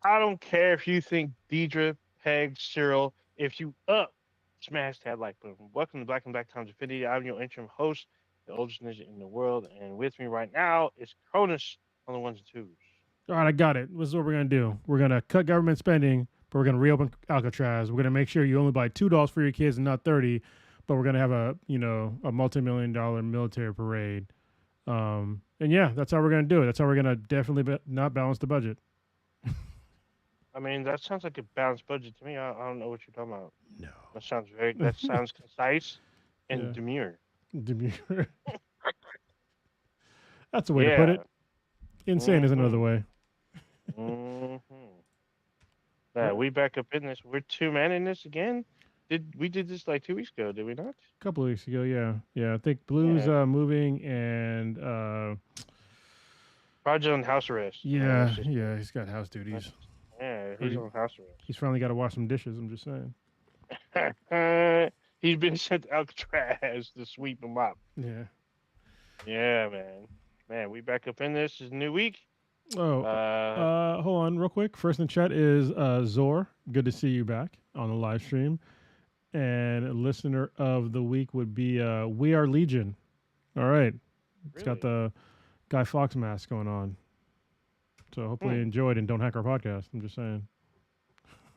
I don't care if you think Deidre pegged Cyril. If you smash that like button. Welcome to Black and Black Times Infinity. I'm your interim host, the oldest ninja in the world, and with me right now is Cronus on the ones and twos. All right, I got it. This is what we're gonna do. We're gonna cut government spending, but we're gonna reopen Alcatraz. We're gonna make sure you only buy $2 for your kids and not 30. But we're gonna have a multi-million-dollar military parade. And yeah, that's how we're gonna do it. That's how we're gonna definitely not balance the budget. I mean, that sounds like a balanced budget to me. I don't know what you're talking about. No. That sounds very. That sounds concise and Yeah. demure. Demure. That's a way to put Yeah. it. Insane is another Mm-hmm. way. Mm-hmm. All Yeah, right. we back up in this. We're two men in this again. We did this like 2 weeks ago? Did we not? A couple of weeks ago, yeah, yeah. I think Blue's Yeah. moving, and Roger on house arrest. I mean, yeah, that's just yeah, he's got house that's duties. yeah. Or He's on house arrest. he's finally got to wash some dishes. I'm just saying. He's been sent to Alcatraz to sweep him up. Yeah. Yeah, man. Man, we back up in this. It's a new week. Oh, Uh, hold on, real quick. First in the chat is Zor. Good to see you back on the live stream. And a listener of the week would be We Are Legion. All right, it's got really? the Guy Fawkes mask going on. So hopefully Hmm. you enjoyed and don't hack our podcast. I'm just saying.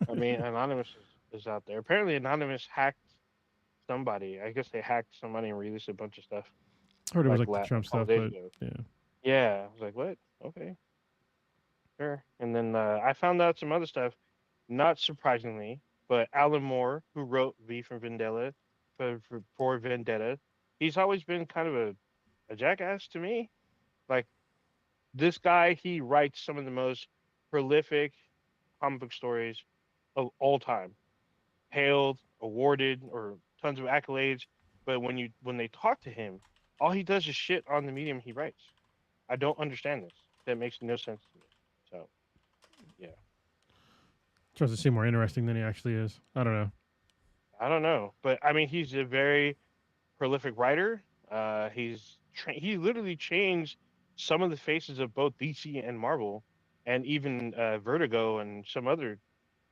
I mean, Anonymous is out there. Apparently, Anonymous hacked somebody. I guess they hacked somebody and released a bunch of stuff Heard it was like like the a Trump couple stuff, days but ago. yeah. Yeah, I was like, what? Okay, sure. And then I found out some other stuff. Not surprisingly, but Alan Moore, who wrote V for Vendetta, for Vendetta, he's always been kind of a jackass to me. Like this guy, he writes some of the most prolific comic book stories of all time, hailed, awarded, or tons of accolades. But when they talk to him, all he does is shit on the medium he writes. I don't understand this. That makes no sense to me. So yeah, Tries to seem more interesting than he actually is. I don't know. I don't know, but I mean, he's a very prolific writer. He literally changed some of the faces of both DC and Marvel, and even Vertigo and some other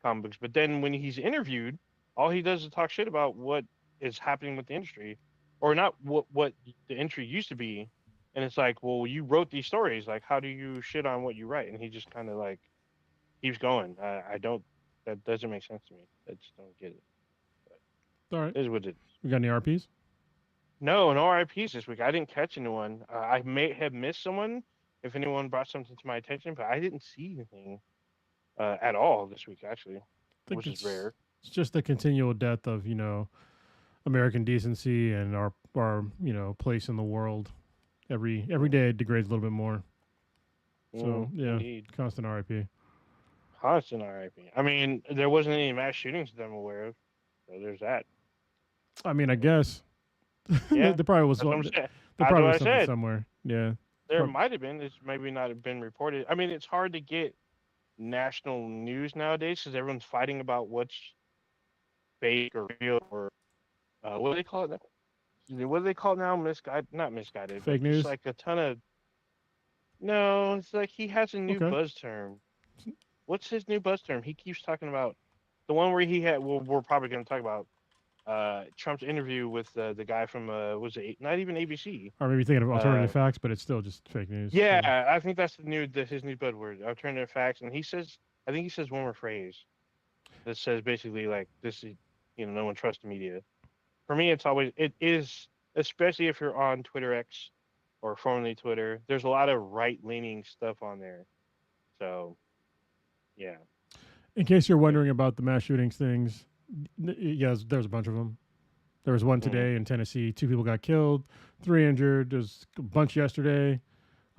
comic books. But then when he's interviewed, all he does is talk shit about what is happening with the industry, or not what the industry used to be. And it's like, well, you wrote these stories. Like, how do you shit on what you write? And he just kind of like keeps going. I don't. That doesn't make sense to me. I just don't get it. But All right. it is what it is. We got any RPs? No, no RIPS this week. I didn't catch anyone. I may have missed someone if anyone brought something to my attention, but I didn't see anything at all this week, actually, I think which is rare. it's just the continual death of American decency and our place in the world. Every Mm, day it degrades a little bit more. So yeah, indeed. constant RIP. Constant RIP. I mean, there wasn't any mass shootings that I'm aware of, so there's that. I mean, I Mm, guess yeah, there probably was that's what I'm saying. there That's probably what was I something said. somewhere. Yeah. There might have been. It's maybe not have been reported. I mean, it's hard to get national news nowadays because everyone's fighting about what's fake or real or what do they call it now? What do they call it now? Misguided, not misguided, but Fake just news. like a ton of. No, it's like he has a new Okay. buzz term. What's his new buzz term? He keeps talking about the one where he had. Well, we're probably going to talk about Trump's interview with the guy from was it not even ABC? Or maybe thinking of Uh, alternative facts, but it's still just fake news. Yeah. yeah, I think that's his new buzzword, alternative facts, and he says I think he says one more phrase that says basically like this is no one trusts the media. For me, it is, especially if you're on Twitter X or formerly Twitter. There's a lot of right leaning stuff on there. So yeah, In case you're yeah. wondering about the mass shootings things, yeah, there's a bunch of them. There was one Mm, today in Tennessee. 2 people got killed, 3 injured. There's a bunch yesterday.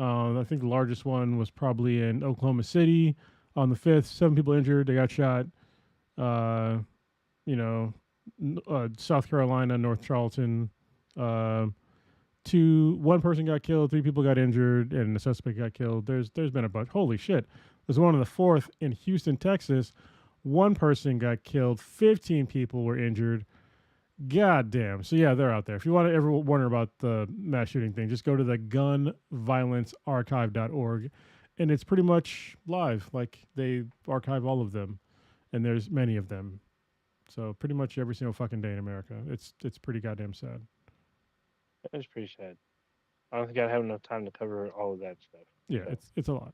I think the largest one was probably in Oklahoma City on the 5th. 7 people injured. They got shot. Uh, you know, South Carolina, North Charleston. Uh, one person got killed, 3 people got injured, and the suspect got killed. There's been a bunch. Holy shit! There's one on the 4th in Houston, Texas. One person got killed, 15 people were injured. God damn. So yeah, they're out there. If you want to ever wonder about the mass shooting thing, just go to the gunviolencearchive.org and it's pretty much live. Like they archive all of them, and there's many of them. So pretty much every single fucking day in America. It's pretty goddamn sad. It's pretty sad. I don't think I'd have enough time to cover all of that stuff. Yeah, So, it's a lot.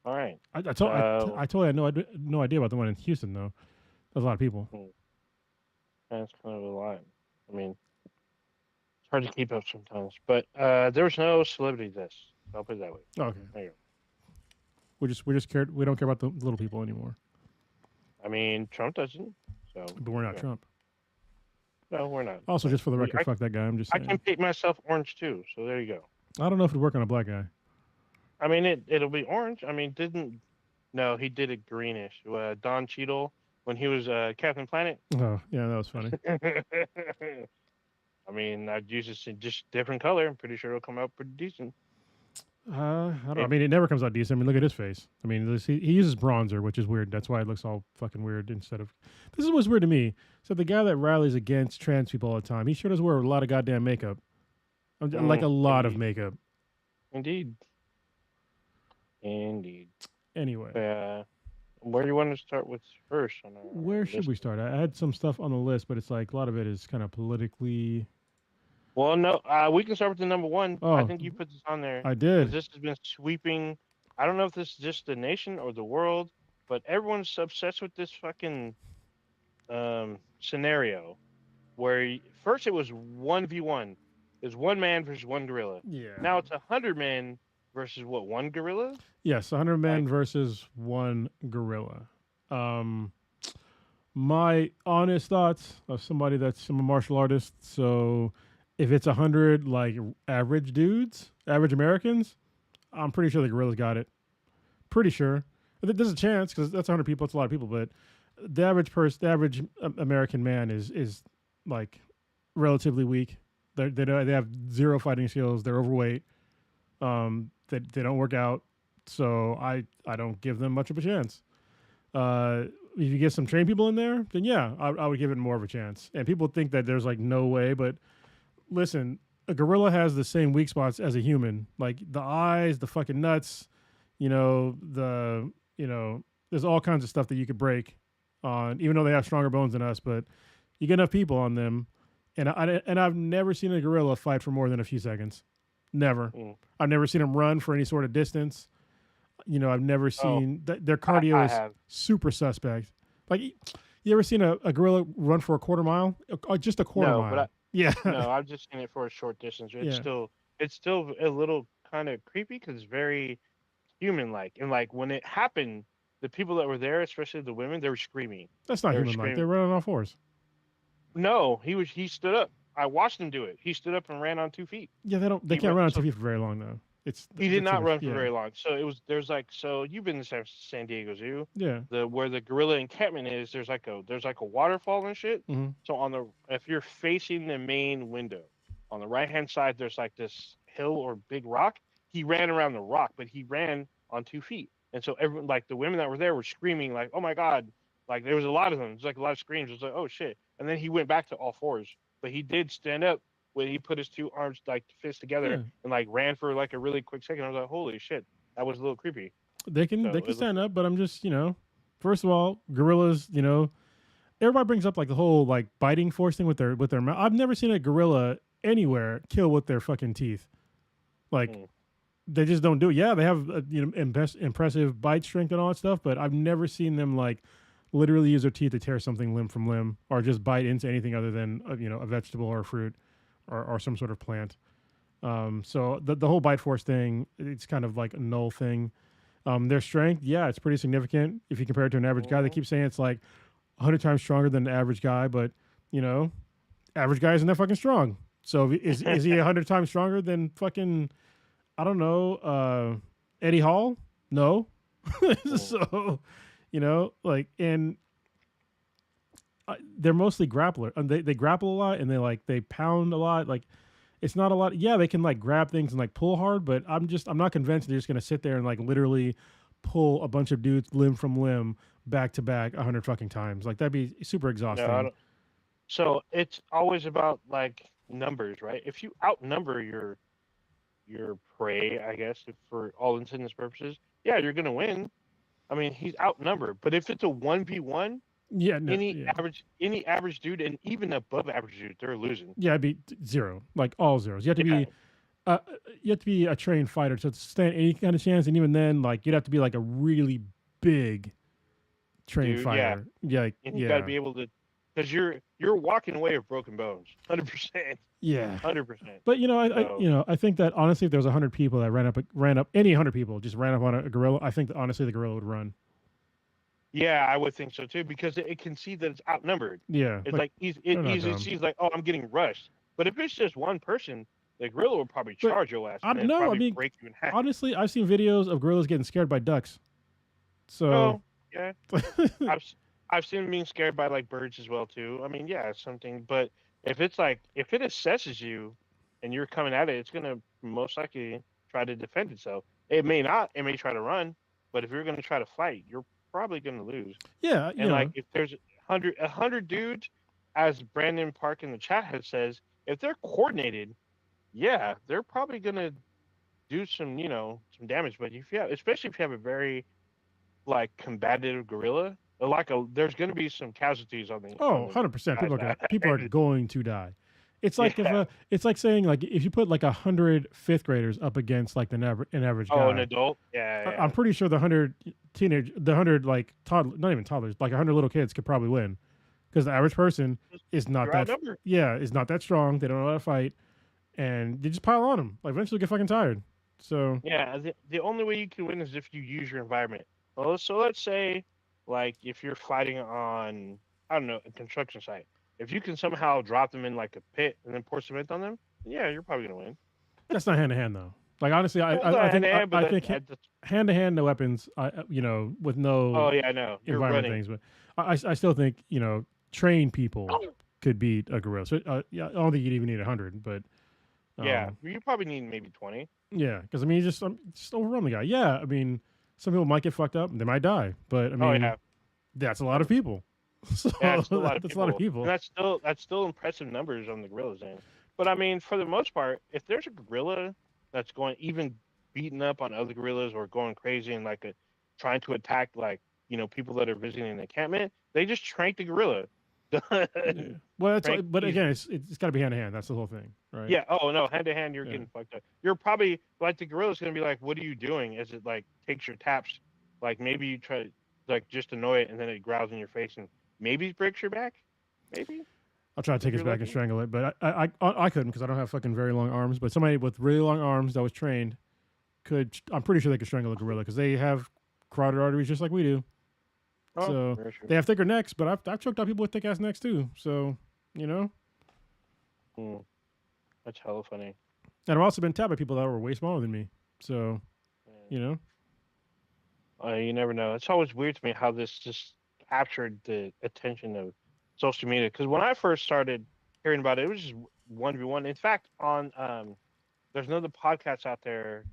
all right. I totally had no idea about the one in Houston though. There's a lot of people. That's kind of a lot. I mean, it's hard to keep up sometimes. But there was no celebrity deaths. I'll put it that way. Okay, There you go. we just cared. We don't care about the little people anymore. I mean, Trump doesn't. So, But we're not yeah. Trump. No, we're not. Also, just for the I mean, record, fuck that guy. I'm just I can saying. paint myself orange too. So there you go. I don't know if it'd work on a black guy. I mean, it'll be orange. I mean, didn't no, he did it greenish. Don Cheadle when he was Captain Planet. Oh yeah, that was funny. I mean, I'd use this in just different color. I'm pretty sure it'll come out pretty decent. I don't. I It, mean, it never comes out decent. I mean, look at his face. I mean, he uses bronzer, which is weird. That's why it looks all fucking weird. Instead of this is what's weird to me. So the guy that rallies against trans people all the time, he sure does wear a lot of goddamn makeup. Like a lot of indeed, makeup. indeed, indeed. Anyway, Where do you want to start with first on where our should list? we start? I had some stuff on the list, but it's like a lot of it is kind of politically. Well, no, we can start with the number one. I Oh, think you put this on there I because did. this has been sweeping. I don't know if this is just the nation or the world, but everyone's obsessed with this fucking scenario where first it was 1v1. It's one man versus one gorilla. Yeah. Now it's 100 men versus what, one gorilla? Yes, 100 Like, men versus one gorilla. Um, my honest thoughts of somebody I'm a martial artist. So if it's 100 like average dudes, average Americans, I'm pretty sure the gorillas got it. Pretty sure. There's a chance because that's 100 people. It's a lot of people, but the average person, the average American man is like relatively weak. They have zero fighting skills. They're overweight. They don't work out, so I don't give them much of a chance. If you get some trained people in there, then yeah, I would give it more of a chance. And people think that there's like no way, but listen, a gorilla has the same weak spots as a human, like the eyes, the fucking nuts, there's all kinds of stuff that you could break on, even though they have stronger bones than us. But you get enough people on them, and I've never seen a gorilla fight for more than a few seconds. Never. mm. I've never seen them run for any sort of distance. I've never Oh, seen their cardio I is have. super suspect. Like, you ever seen a gorilla run for a quarter mile? Just a quarter No, mile. Yeah. no, I've just seen it for a short distance. Yeah. It's still a little kind of creepy because it's very human like. And like when it happened, the people that were there, especially the women, they were screaming. That's not They were human like. screaming. They're running on all fours. No, he stood up. I watched him do it. He stood up and ran on 2 feet. Yeah, they He can't ran, run on so TV for very long though. he did That's too not much. run for Yeah. very long. So it was there's like so you've been to San Diego Zoo, Yeah. the where the gorilla encampment is. There's like a waterfall and shit. Hmm. So if you're facing the main window, on the right hand side there's like this hill or big rock. He ran around the rock, but he ran on 2 feet. And so everyone, like the women that were there, were screaming like, "Oh my god!" Like there was a lot of them. It was like a lot of screams. It was like, "Oh shit!" And then he went back to all fours, but he did stand up when he put his two arms like fists together Yeah. and like ran for like a really quick second. I was like, "Holy shit!" That was a little creepy. They can So they can it looked, stand up, but I'm just first of all, gorillas. Everybody brings up like the whole like biting force thing with their mouth. I've never seen a gorilla anywhere kill with their fucking teeth. Like mm, they just don't do it. Yeah, they have impressive bite strength and all that stuff, but I've never seen them like literally use their teeth to tear something limb from limb or just bite into anything other than a vegetable or a fruit or some sort of plant. So the whole bite force thing, it's kind of like a null thing. Their strength, yeah, it's pretty significant if you compare it to an average guy. They mhm. keep saying it's like 100 times stronger than the average guy, but average guy isn't that fucking strong. So is he 100 times stronger than fucking, I don't know, Eddie Hall? No. Mm. So, like, and they're mostly grappler. And they grapple a lot and they pound a lot. Like, it's not a lot. Yeah, they can like grab things and like pull hard, but I'm not convinced they're just gonna sit there and like literally pull a bunch of dudes limb from limb back to back 100 fucking times. Like that'd be super No, I exhausting. don't. So it's always about like numbers, right? If you outnumber your prey, I guess, for all intents and purposes, yeah, you're gonna win. I mean, he's outnumbered. But if it's a 1v1, Yeah, no, yeah, any average dude and even above average dude, they're losing. yeah. It'd be zero, like all zeros. Yeah, Uh, you have to be a trained fighter to stand any kind of chance, and even then, like you'd have to be like a really big trained dude. Yeah, fighter. Yeah, like, and you got to yeah, be able to, because you're walking away with broken bones, 100%, yeah. 100%. But So I think that honestly, if there was 100 people that ran up any 100 people just ran up on a gorilla, I think that honestly the gorilla would run. yeah, I would think so too because it can see that it's outnumbered. Yeah, It's like like it they're not easily dumb. sees like, oh, I'm getting rushed. But if it's just one person, the gorilla will probably But charge your ass I and don't then know. I probably mean, break you in half. honestly, I've seen videos of gorillas getting scared by ducks. So Oh, yeah, I've seen them being scared by like birds as well too. I mean, yeah, it's something. But if it's like if it assesses you and you're coming at it, it's gonna most likely try to defend itself. It may not. It may try to run. But if you're gonna try to fight, you're probably gonna lose. yeah, And like if there's a hundred dudes, as Brandon Park in the chat has says, if they're coordinated, yeah, they're probably gonna do some some damage. But if you have, especially if you have a very like combative gorilla, there's gonna be some casualties on oh, the 100%. guy's People are side. going to die. It's like if Yeah. it's like saying like if you put like 100 fifth graders up against like an average Oh, an guy, adult. Yeah, I'm yeah, pretty sure the 100 like toddler, not even toddlers, like 100 little kids could probably win because the average person is not you're that, outnumbered. yeah, is not that strong. They don't know how to fight, and they just pile on them. Like eventually, get fucking tired. So Yeah, the only way you can win is if you use your environment. Well, so let's say, like, if you're fighting on, I don't know, a construction site, if you can somehow drop them in like a pit and then pour cement on them, yeah, you're probably gonna win. that's not hand to hand though. Like honestly, Well, it's not hand to hand, but I think that's hand to hand, no weapons. With no oh yeah, I know. You're environment running. things, but I still think trained people could beat a gorilla. So yeah, I don't think you'd even need 100, but Yeah, um, you probably need maybe 20. yeah, because I mean, you just overrun the guy. Yeah, I mean, some people might get fucked up, they might die, but I Oh mean, yeah, that's a lot of people. So yeah, it's still a lot of that's a lot of people, and people. that's still impressive numbers on the gorillas end. But I mean, for the most part, if there's a gorilla that's going even beating up on other gorillas or going crazy and like trying to attack like people that are visiting an encampment, they just trank the gorilla. Yeah. Well, Trank but easy. again, it's got to be hand to hand. That's the whole thing, right? Yeah. Oh no, hand to hand, you're Yeah. getting fucked up. You're probably like the gorilla's gonna be like, "What are you doing?" As it like takes your taps, like maybe you try to like just annoy it, and then it growls in your face and maybe breaks your back. Maybe I'll try to take if his you're back and lucky. strangle it, but I couldn't because I don't have fucking very long arms. But somebody with really long arms that was trained could. I'm pretty sure they could strangle a gorilla because they have carotid arteries just like we do. Oh, So very true. they have thicker necks, but I've choked out people with thick ass necks too. So you know, Hmm, that's hella funny. and I've also been tapped by people that were way smaller than me. So Yeah. you know, You never know. It's always weird to me how this just captured the attention of social media. Because when I first started hearing about it, it was just 1v1. In fact, on there's another podcast out there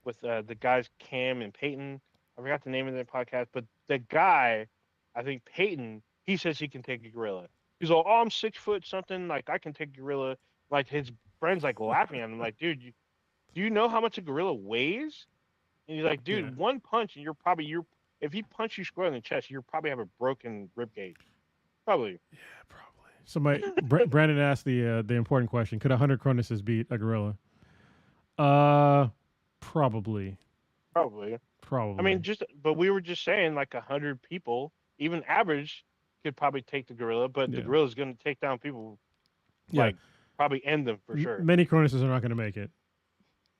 with the guys Cam and Peyton. I forgot the name of their podcast, but the guy, I think Peyton, he says he can take a gorilla. He's like, "Oh, I'm 6 foot something. Like I can take a gorilla." Like his friends like laughing at him, like, "Dude, do you know how much a gorilla weighs?" And he's like, yeah, "Dude, one punch and you're if he punch you square in the chest, you probably have a broken rib cage. Probably, yeah, probably. Somebody Brandon asked the important question: could 100 Cronuses beat a gorilla? Uh, probably, probably. I mean, probably. but we were just saying like 100 people, even average, could probably take the gorilla, but the Yeah, gorilla's going to take down people yeah. like probably end them for sure. Many Cronuses are not going to make it.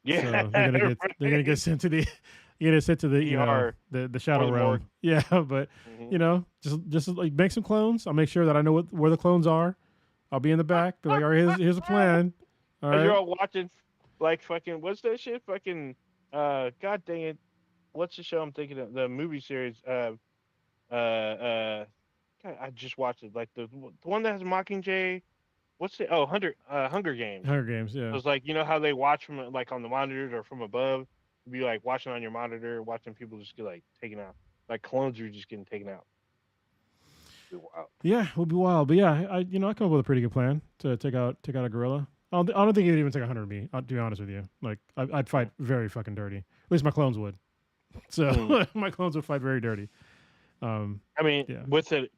Yeah, So they're gonna get right. sent to the you're gonna sent to the ER the or shadow the morgue. realm. Yeah, but Hmm. just like make some clones. I'll make sure that I know where the clones are. I'll be in the back. Be like, all right, here's a plan. All As you're right. all watching, like fucking what's that shit? Fucking god dang it, what's the show I'm thinking of? The movie series. God, I just watched it. Like the one that has Mockingjay. What's the Hunger Games. Hunger Games. So Yeah. it's like how they watch from like on the monitors or from above. You'd be like watching on your monitor, watching people just get like taken out. Like clones are just getting taken out. Wow. Yeah, it will be wild. But yeah, I come up with a pretty good plan to take out a gorilla. I don't think it'd even take 100 of me. To be honest with you, like I'd fight Mm. very fucking dirty. At least my clones would. So Mm. my clones would fight very dirty. Um, I mean, yeah. with a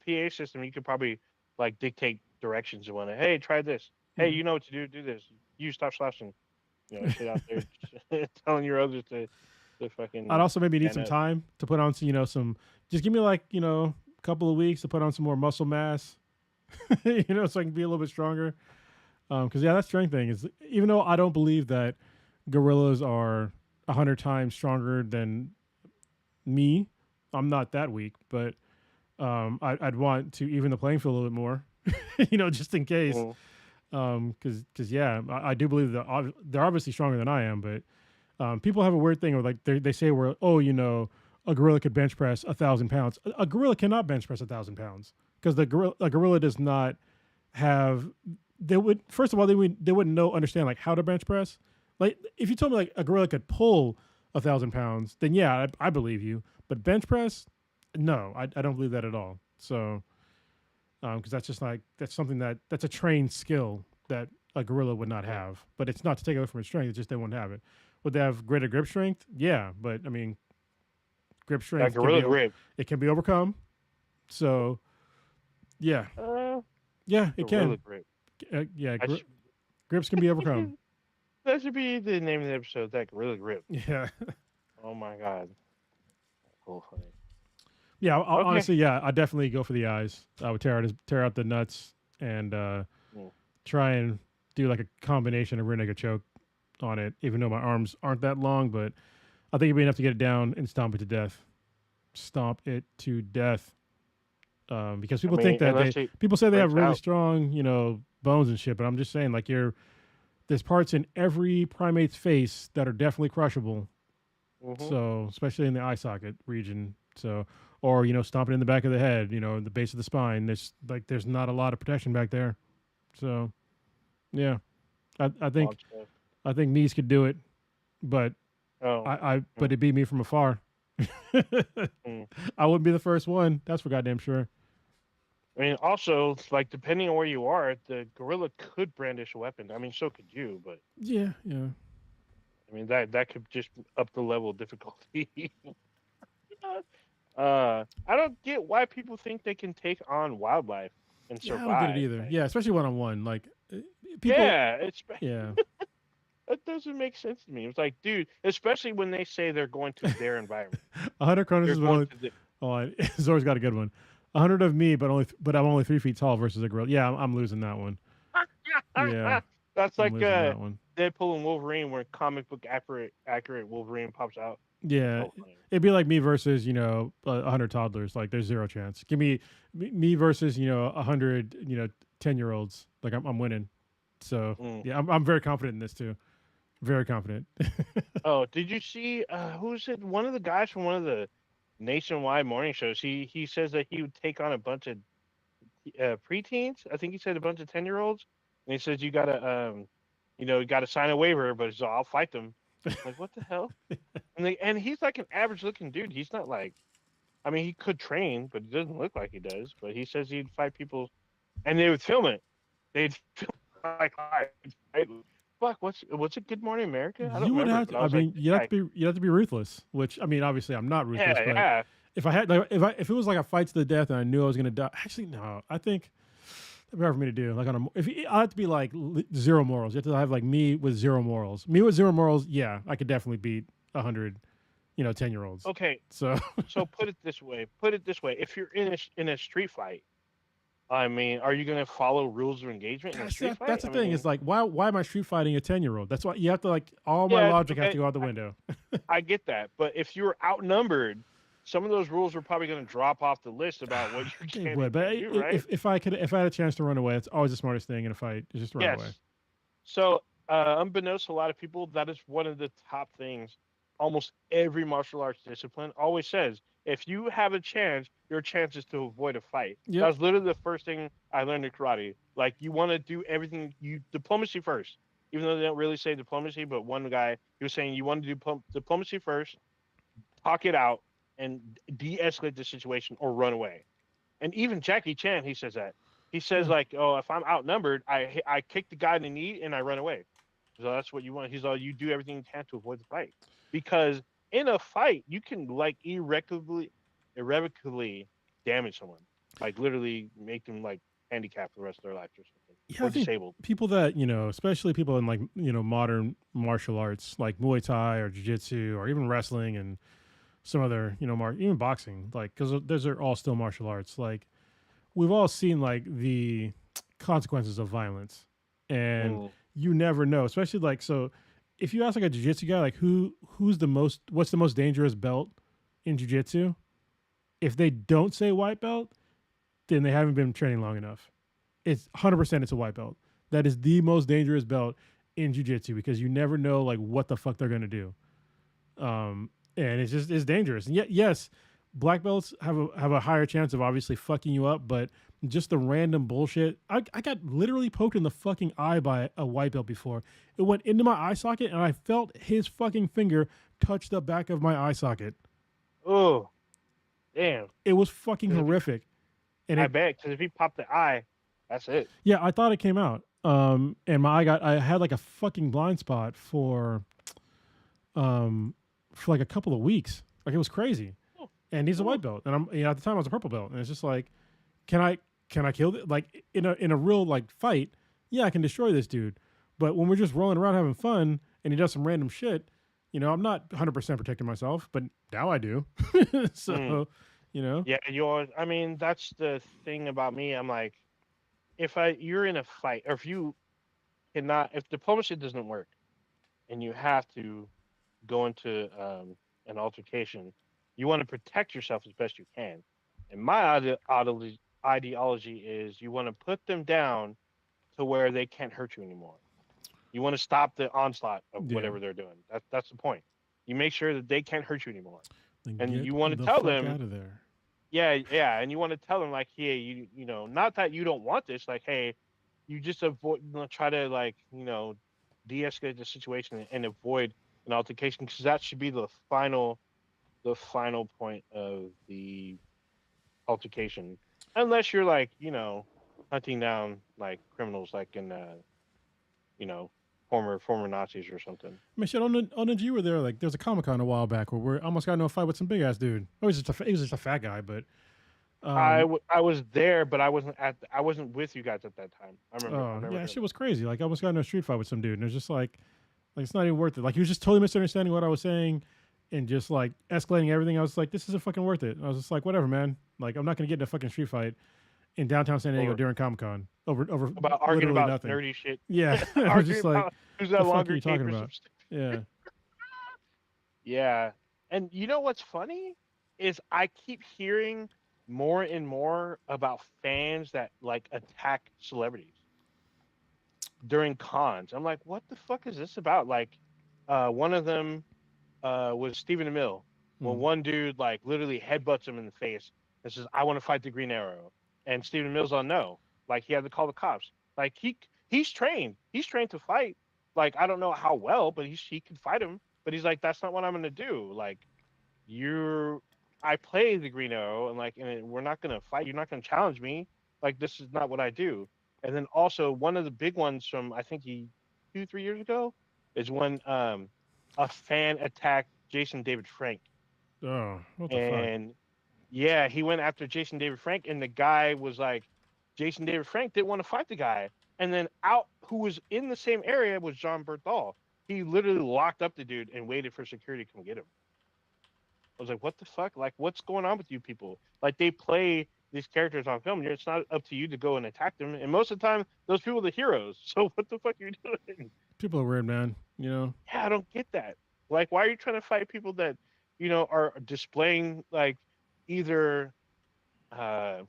PA system, you could probably like dictate directions and whatnot. Hey, try this. Hey, Yeah. you know what to do. Do this. You stop slashing. Shit out there, telling your others to I'd fucking also maybe need man some up. time to put on some, some. Just give me like a couple of weeks to put on some more muscle mass, so I can be a little bit stronger. Because yeah, that strength thing is even though I don't believe that gorillas are 100 times stronger than me, I'm not that weak, but I'd want to even the playing field a little bit more, just in case. Mm. Because yeah, I do believe that they're obviously stronger than I am, but people have a weird thing where like they say we're a gorilla could bench press 1,000 pounds. A gorilla cannot bench press 1,000 pounds because a gorilla does not have. They would first of all they wouldn't know understand like how to bench press. Like if you told me like a gorilla could pull 1,000 pounds, then yeah, I believe you. But bench press, no, I don't believe that at all. So because that's just like that's something that's a trained skill that a gorilla would not have. But it's not to take away from its strength; it's just they wouldn't have it. Would they have greater grip strength? Yeah, but I mean, grip That strength gorilla grip. it can be overcome. So yeah, Uh, yeah, it gorilla can. grip. Yeah, I should, grips can be overcome. that should be the name of the episode. That gorilla grip. Yeah, Oh my god. Cool. Funny. yeah. Okay. Honestly, yeah, I definitely go for the eyes. I would tear out the nuts and Mm. try and do like a combination of rear naked choke on it. Even though my arms aren't that long, but I think it'd be enough to get it down and stomp it to death. Stomp it to death. Because I people think mean, that unless it people say they have breaks really out. strong, bones and shit. But I'm just saying, like there's parts in every primate's face that are definitely crushable. Hmm. So especially in the eye socket region. So or stomping in the back of the head, the base of the spine. There's not a lot of protection back there. So yeah, I think Launch stuff. knees could do it, but Oh. but Mm. it beat me from afar. Mm. I wouldn't be the first one. That's for goddamn sure. I mean, also, like depending on where you are, the gorilla could brandish a weapon. I mean, so could you, but Yeah, yeah. I mean that could just up the level of difficulty. I don't get why people think they can take on wildlife and Yeah, I don't get it survive. either. Like, Yeah, especially one on one. Like people. yeah, it's Yeah, that doesn't make sense to me. It's like, dude, especially when they say they're going to their environment, 100 they're chronos would going only. to the. Oh, Zor's got a good one. 100 of me, but I'm only 3 feet tall versus a gorilla. Yeah, I'm losing that one. Yeah, That's I'm like losing that one. Deadpool and Wolverine, where comic book accurate Wolverine pops out. Yeah, So funny. it'd be like me versus 100 toddlers. Like there's zero chance. Give me versus 100 10-year-olds. Like I'm winning. So Mm. yeah, I'm very confident in this too. Very confident. Oh, did you see who's it? One of the guys from one of the nationwide morning shows. He says that he would take on a bunch of preteens. I think he said a bunch of 10-year-olds, and he says you gotta you gotta sign a waiver, but so I'll fight them. Like what the hell? And he's like an average looking dude. He's not like I mean he could train, but it doesn't look like he does. But he says he'd fight people, and they would film it. They'd film it like live. Right? Fuck, what's it? Good Morning America? I don't You would remember, have but to. I I was like, mean, this guy. you have to be ruthless. Which I mean, obviously, I'm not Yeah, ruthless. But yeah. if I had like, if it was like a fight to the death and I knew I was gonna die, actually, no. I think that'd be hard for me to do. Like I have to be like zero morals. You have to have like me with zero morals. Me with zero morals. Yeah, I could definitely beat 100, 10-year-olds. Okay, So so put it this way. Put it this way. If you're in a street fight, I mean, are you going to follow rules of engagement in a street that's fight? the I thing. Is mean, like why am I street fighting a 10-year-old? That's why you have to like all my yeah, logic has to okay, go out the window. I get that. But if you're outnumbered, some of those rules are probably going to drop off the list about what you They can would, and but can't do, right? if I had a chance to run away, it's always the smartest thing in a fight. Is just to run away. Yes. So, unbeknownst to a lot of people, that is one of the top things almost every martial arts discipline always says. If you have a chance, your chance is to avoid a fight. That Yep. was literally the first thing I learned in karate. Like, you want to do everything, diplomacy first. Even though they don't really say diplomacy, but one guy, he was saying you want to do diplomacy first, talk it out, and de escalate the situation or run away. And even Jackie Chan, he says that. He says Yeah, like, "Oh, if I'm outnumbered, I kick the guy in the knee and I run away." So that's what you want. He's all you do everything you can to avoid the fight because in a fight you can like irrevocably damage someone, like literally make them like handicapped for the rest of their life or something, yeah. I or think disabled. people that especially people in like modern martial arts like Muay Thai or Jiu Jitsu or even wrestling and some other even boxing, like because those are all still martial arts. Like we've all seen like the consequences of violence, and Mm, you never know. Especially like so, if you ask like a jiu-jitsu guy, like what's the most dangerous belt in jiu-jitsu? If they don't say white belt, then they haven't been training long enough. It's 100% it's a white belt. That is the most dangerous belt in jiu-jitsu because you never know like what the fuck they're gonna do. And it's dangerous. And yet, yes, black belts have a higher chance of obviously fucking you up, but just the random bullshit. I got literally poked in the fucking eye by a white belt before. It went into my eye socket, and I felt his fucking finger touch the back of my eye socket. oh, damn. It was fucking 'Cause if he, horrific. And I it, bet, because if he popped the eye, that's it. yeah, I thought it came out. And I had like a fucking blind spot um, for like a couple of weeks. Like it was crazy. Oh, And he's a white oh, belt, and at the time I was a purple belt, and it's just like, can I kill like in a real like fight? Yeah, I can destroy this dude, but when we're just rolling around having fun and he does some random shit, I'm not 100% protecting myself, but now I do. mm. So, you know, Yeah, I mean, that's the thing about me. I'm like, if you're in a fight, or if you cannot, if diplomacy doesn't work, and you have to go into an altercation, you want to protect yourself as best you can. And my ideology is you want to put them down to where they can't hurt you anymore. You want to stop the onslaught of yeah, whatever they're doing. That's the point. You make sure that they can't hurt you anymore, then and get you want to the tell fuck them, out of there. yeah, yeah, and you want to tell them like, hey, not that you don't want this, like, hey, you just avoid, try to like, de-escalate the situation and avoid an altercation because that should be the final point of the altercation, unless you're like, hunting down like criminals, like in you know, former Nazis or something. I mean, shit, on the G were there. Like, there's a Comic Con a while back where we almost got into a fight with some big ass dude. He was just a fat guy, but I was there, but I wasn't with you guys at that time. I oh remember yeah, doing shit that. was crazy. Like, I almost got into a street fight with some dude, and it's just like it's not even worth it. Like, he was just totally misunderstanding what I was saying, and just like escalating everything. I was like, this isn't fucking worth it. I was just like, whatever, man. Like, I'm not gonna get in a fucking street fight in downtown San Diego Or during Comic Con over about arguing literally about nothing. nerdy shit, Yeah, I was arguing just like, about who's the got fuck are longer you talking cape or about? something. Yeah, Yeah. And you know what's funny is I keep hearing more and more about fans that like attack celebrities during cons. I'm like, what the fuck is this about? Like, one of them was Stephen Amell. When mm. one dude like literally headbutts him in the face and says, "I want to fight the Green Arrow," and Stephen Amell's on no, like he had to call the cops. Like he's trained. He's trained to fight. Like I don't know how well, but he can fight him. But he's like, that's not what I'm gonna do. Like you're, I play the Green Arrow, and like, and we're not gonna fight. You're not gonna challenge me. Like this is not what I do. And then also one of the big ones from I think 2 3 years ago is when a fan attacked Jason David Frank, Oh, what the fuck? and yeah, he went after Jason David Frank, and the guy was like, Jason David Frank didn't want to fight the guy, and then out who was in the same area was John Berthal. He literally locked up the dude and waited for security to come get him. I was like, what the fuck? Like, what's going on with you people? Like, they play these characters on film. It's not up to you to go and attack them. And most of the time, those people are the heroes. So what the fuck are you doing? People are weird, man. You know, Yeah, I don't get that. Like, why are you trying to fight people that, are displaying like either uh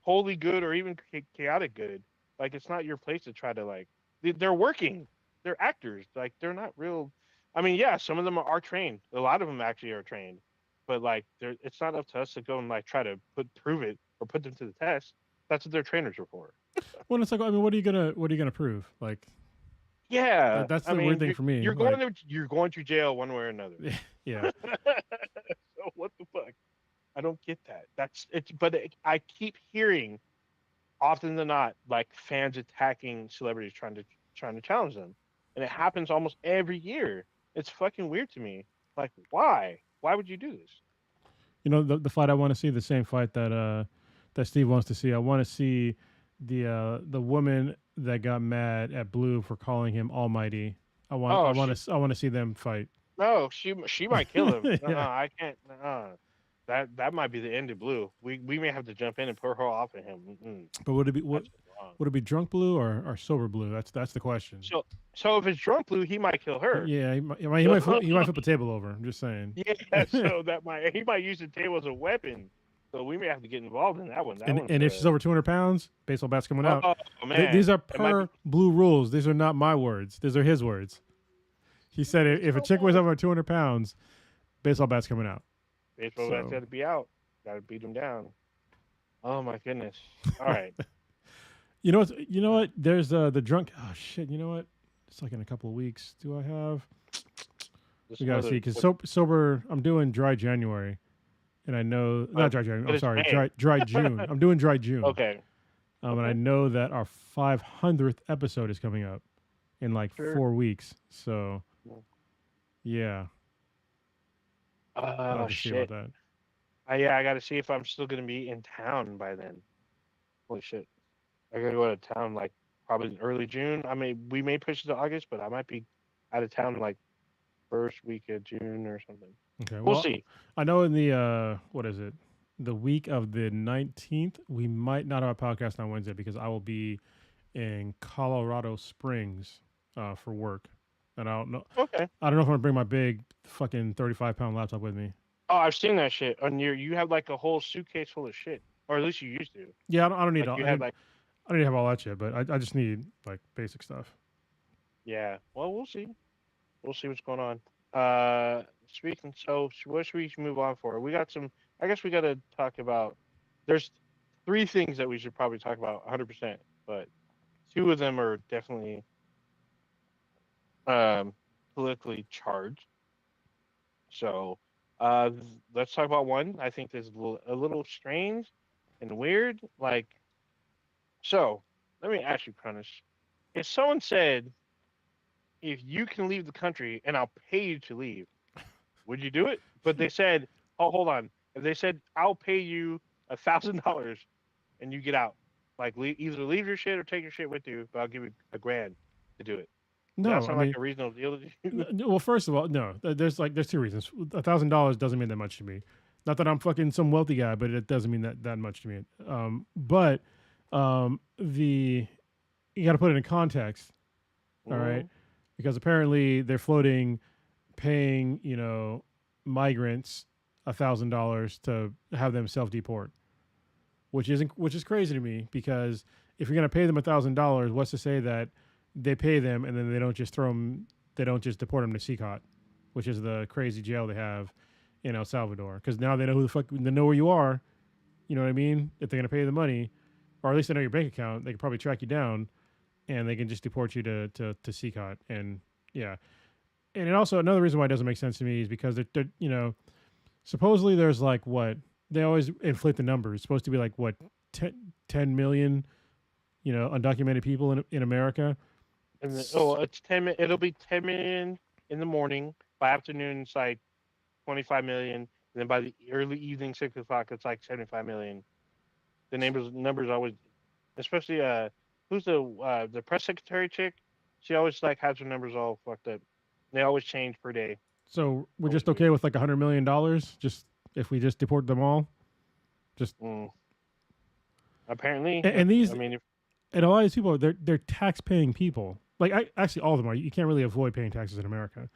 wholly good or even chaotic good? Like, it's not your place to try to like. They're working. They're actors. Like, they're not real. I mean, yeah, some of them are trained. A lot of them actually are trained, but like, it's not up to us to go and like try to prove it or put them to the test. That's what their trainers are for. when it's like, I mean, what are you gonna prove? Like Yeah, that's I the weird mean, thing for me. you're Like, going to jail one way or another. yeah, So what the fuck? I don't get that. That's it's, but I keep hearing often than not, like fans attacking celebrities trying to challenge them, and it happens almost every year. It's fucking weird to me. Like, why? Why would you do this? You know, the fight I want to see, the same fight that that Steve wants to see. I want to see the woman that got mad at Blue for calling him Almighty. Oh, she I want to see them fight. no, she might kill him. Yeah, I can't. That might be the end of Blue. We may have to jump in and put her off of him. but would it be That's wrong. would it be drunk Blue or sober Blue? That's the question. So so if it's drunk Blue, he might kill her. Yeah, he might flip a table over. I'm just saying. Yeah, so that might he might use the table as a weapon. So we may have to get involved in that one. That one's And if she's over 200 pounds, baseball bat's coming out. oh These man, are it might be per Blue rules. These are not my words. These are his words. He said if a chick weighs over 200 pounds, baseball bat's coming out. baseball bats So got to be out. Got to beat him down. Oh my goodness. All right, you know what? You know what? There's the drunk. Oh shit! You know what? It's like in a couple of weeks. Do I have? just We gotta another. see because sober. I'm doing dry January, and I know not dry January. But I'm it's sorry, May. dry June. I'm doing dry June. Okay. And I Okay. know that our 500th episode is coming up in like Sure. 4 weeks. So yeah, I'll Oh have to see about shit. that. Yeah, I got to see if I'm still gonna be in town by then. Holy shit. I gotta go out of town like probably in early June. I mean, we may push it to August, but I might be out of town like first week of June or something. Okay. We'll Well, see. I know in the what is it? The week of the 19th, we might not have a podcast on Wednesday because I will be in Colorado Springs for work, and Okay. I don't know if I'm gonna bring my big fucking 35-pound laptop with me. Oh, I've seen that shit on your. You have like a whole suitcase full of shit, or at least you used to. Yeah, I don't need Like all. you had like, I don't need to have all that shit, but I just need like basic stuff. yeah. Well, we'll see. We'll see what's going on. Speaking. So, what should we move on for? We got some. I guess we got to talk about. There's three things that we should probably talk about 100%, but two of them are definitely um, politically charged. So, let's talk about one. I think this is a little strange and weird. Like, so let me ask you, Cronus. If someone said, if you can leave the country and I'll pay you to leave, would you do it? But they said, oh, hold on. If they said, I'll pay you $1,000 and you get out, like either leave your shit or take your shit with you, but I'll give you $1,000 to do it. Does that No, I sound like mean, a reasonable deal to you? well, first of all, no. There's two reasons. $1,000 doesn't mean that much to me. Not that I'm fucking some wealthy guy, but it doesn't mean that much to me. But the you got to put it in context, all right? Mhm. Because apparently they're floating, paying migrants $1,000 to have them self deport, which is crazy to me. Because if you're gonna pay them $1,000, what's to say that they pay them and then they don't just they don't just deport them to CCOT, which is the crazy jail they have in El Salvador. Because now they know who the fuck they know where you are. You know what I mean? If they're gonna pay you the money, or at least they know your bank account, they can probably track you down, and they can just deport you to CCOT. And yeah, and it also another reason why it doesn't make sense to me is because they're supposedly there's like what they always inflate the numbers. It's supposed to be like what 10 million undocumented people in America. And then, oh, it's 10. It'll be 10 million in the morning. By afternoon, it's like 25 million. And then by the early evening, 6 o'clock, it's like 75 million. The numbers always, especially who's the press secretary chick? She always like has her numbers all fucked up. They always change per day. So we're Always just okay with like $100 million, just if we just deport them all. Just weird. Apparently, and these I mean, if, and a lot of these people they're tax paying people. Like actually all of them are. You can't really avoid paying taxes in America,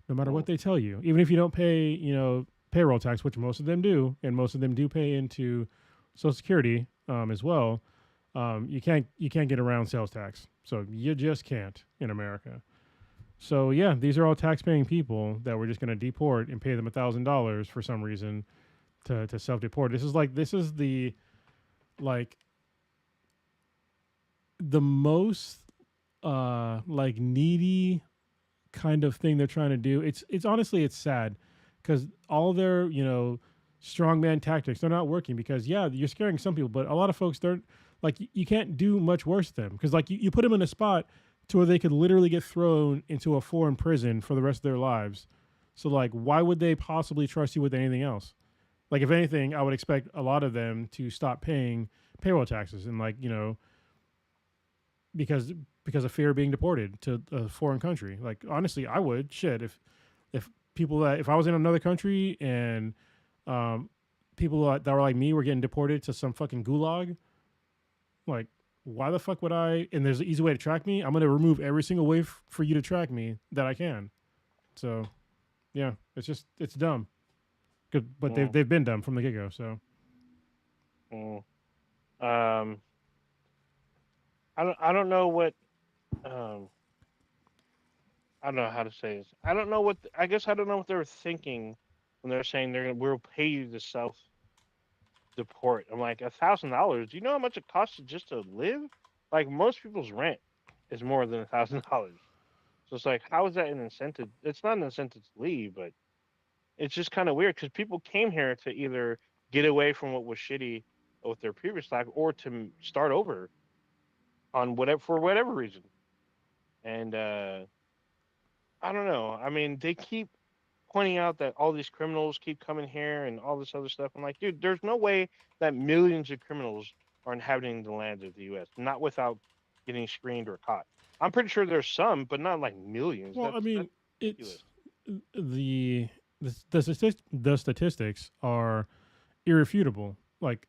no matter what they tell you. Even if you don't pay payroll tax, which most of them do, and most of them do pay into Social Security as well. You can't get around sales tax, so you just can't in America. So yeah, these are all tax-paying people that we're just going to deport and pay them $1,000 for some reason to self-deport. This is the like the most like needy kind of thing they're trying to do. It's honestly it's sad because all their strongman tactics they're not working because yeah you're scaring some people, but a lot of folks like you can't do much worse to them because like you put them in a spot to where they could literally get thrown into a foreign prison for the rest of their lives. So like, why would they possibly trust you with anything else? Like, if anything, I would expect a lot of them to stop paying payroll taxes and like because because of fear of being deported to a foreign country. Like honestly, I would shit if people that if I was in another country and um, people that were like me were getting deported to some fucking gulag. Like, why the fuck would I? And there's an easy way to track me. I'm gonna remove every single way for you to track me that I can. So yeah, it's dumb. Good, but Mm, they've been dumb from the get go. So mm. Um, I don't know what um I don't know how to say this. I don't know what I guess I don't know what they were thinking when they're saying we'll pay you to self deport. I'm like $1,000. Do you know how much it costs just to live? Like most people's rent is more than $1,000. So it's like how is that an incentive? It's not an incentive to leave, but it's just kind of weird because people came here to either get away from what was shitty with their previous life or to start over on whatever for whatever reason. And I don't know. I mean, they keep pointing out that all these criminals keep coming here and all this other stuff. I'm like, dude, there's no way that millions of criminals are inhabiting the lands of the U.S. not without getting screened or caught. I'm pretty sure there's some, but not like millions. well, I That's mean, ridiculous. it's the the statistics are irrefutable. Like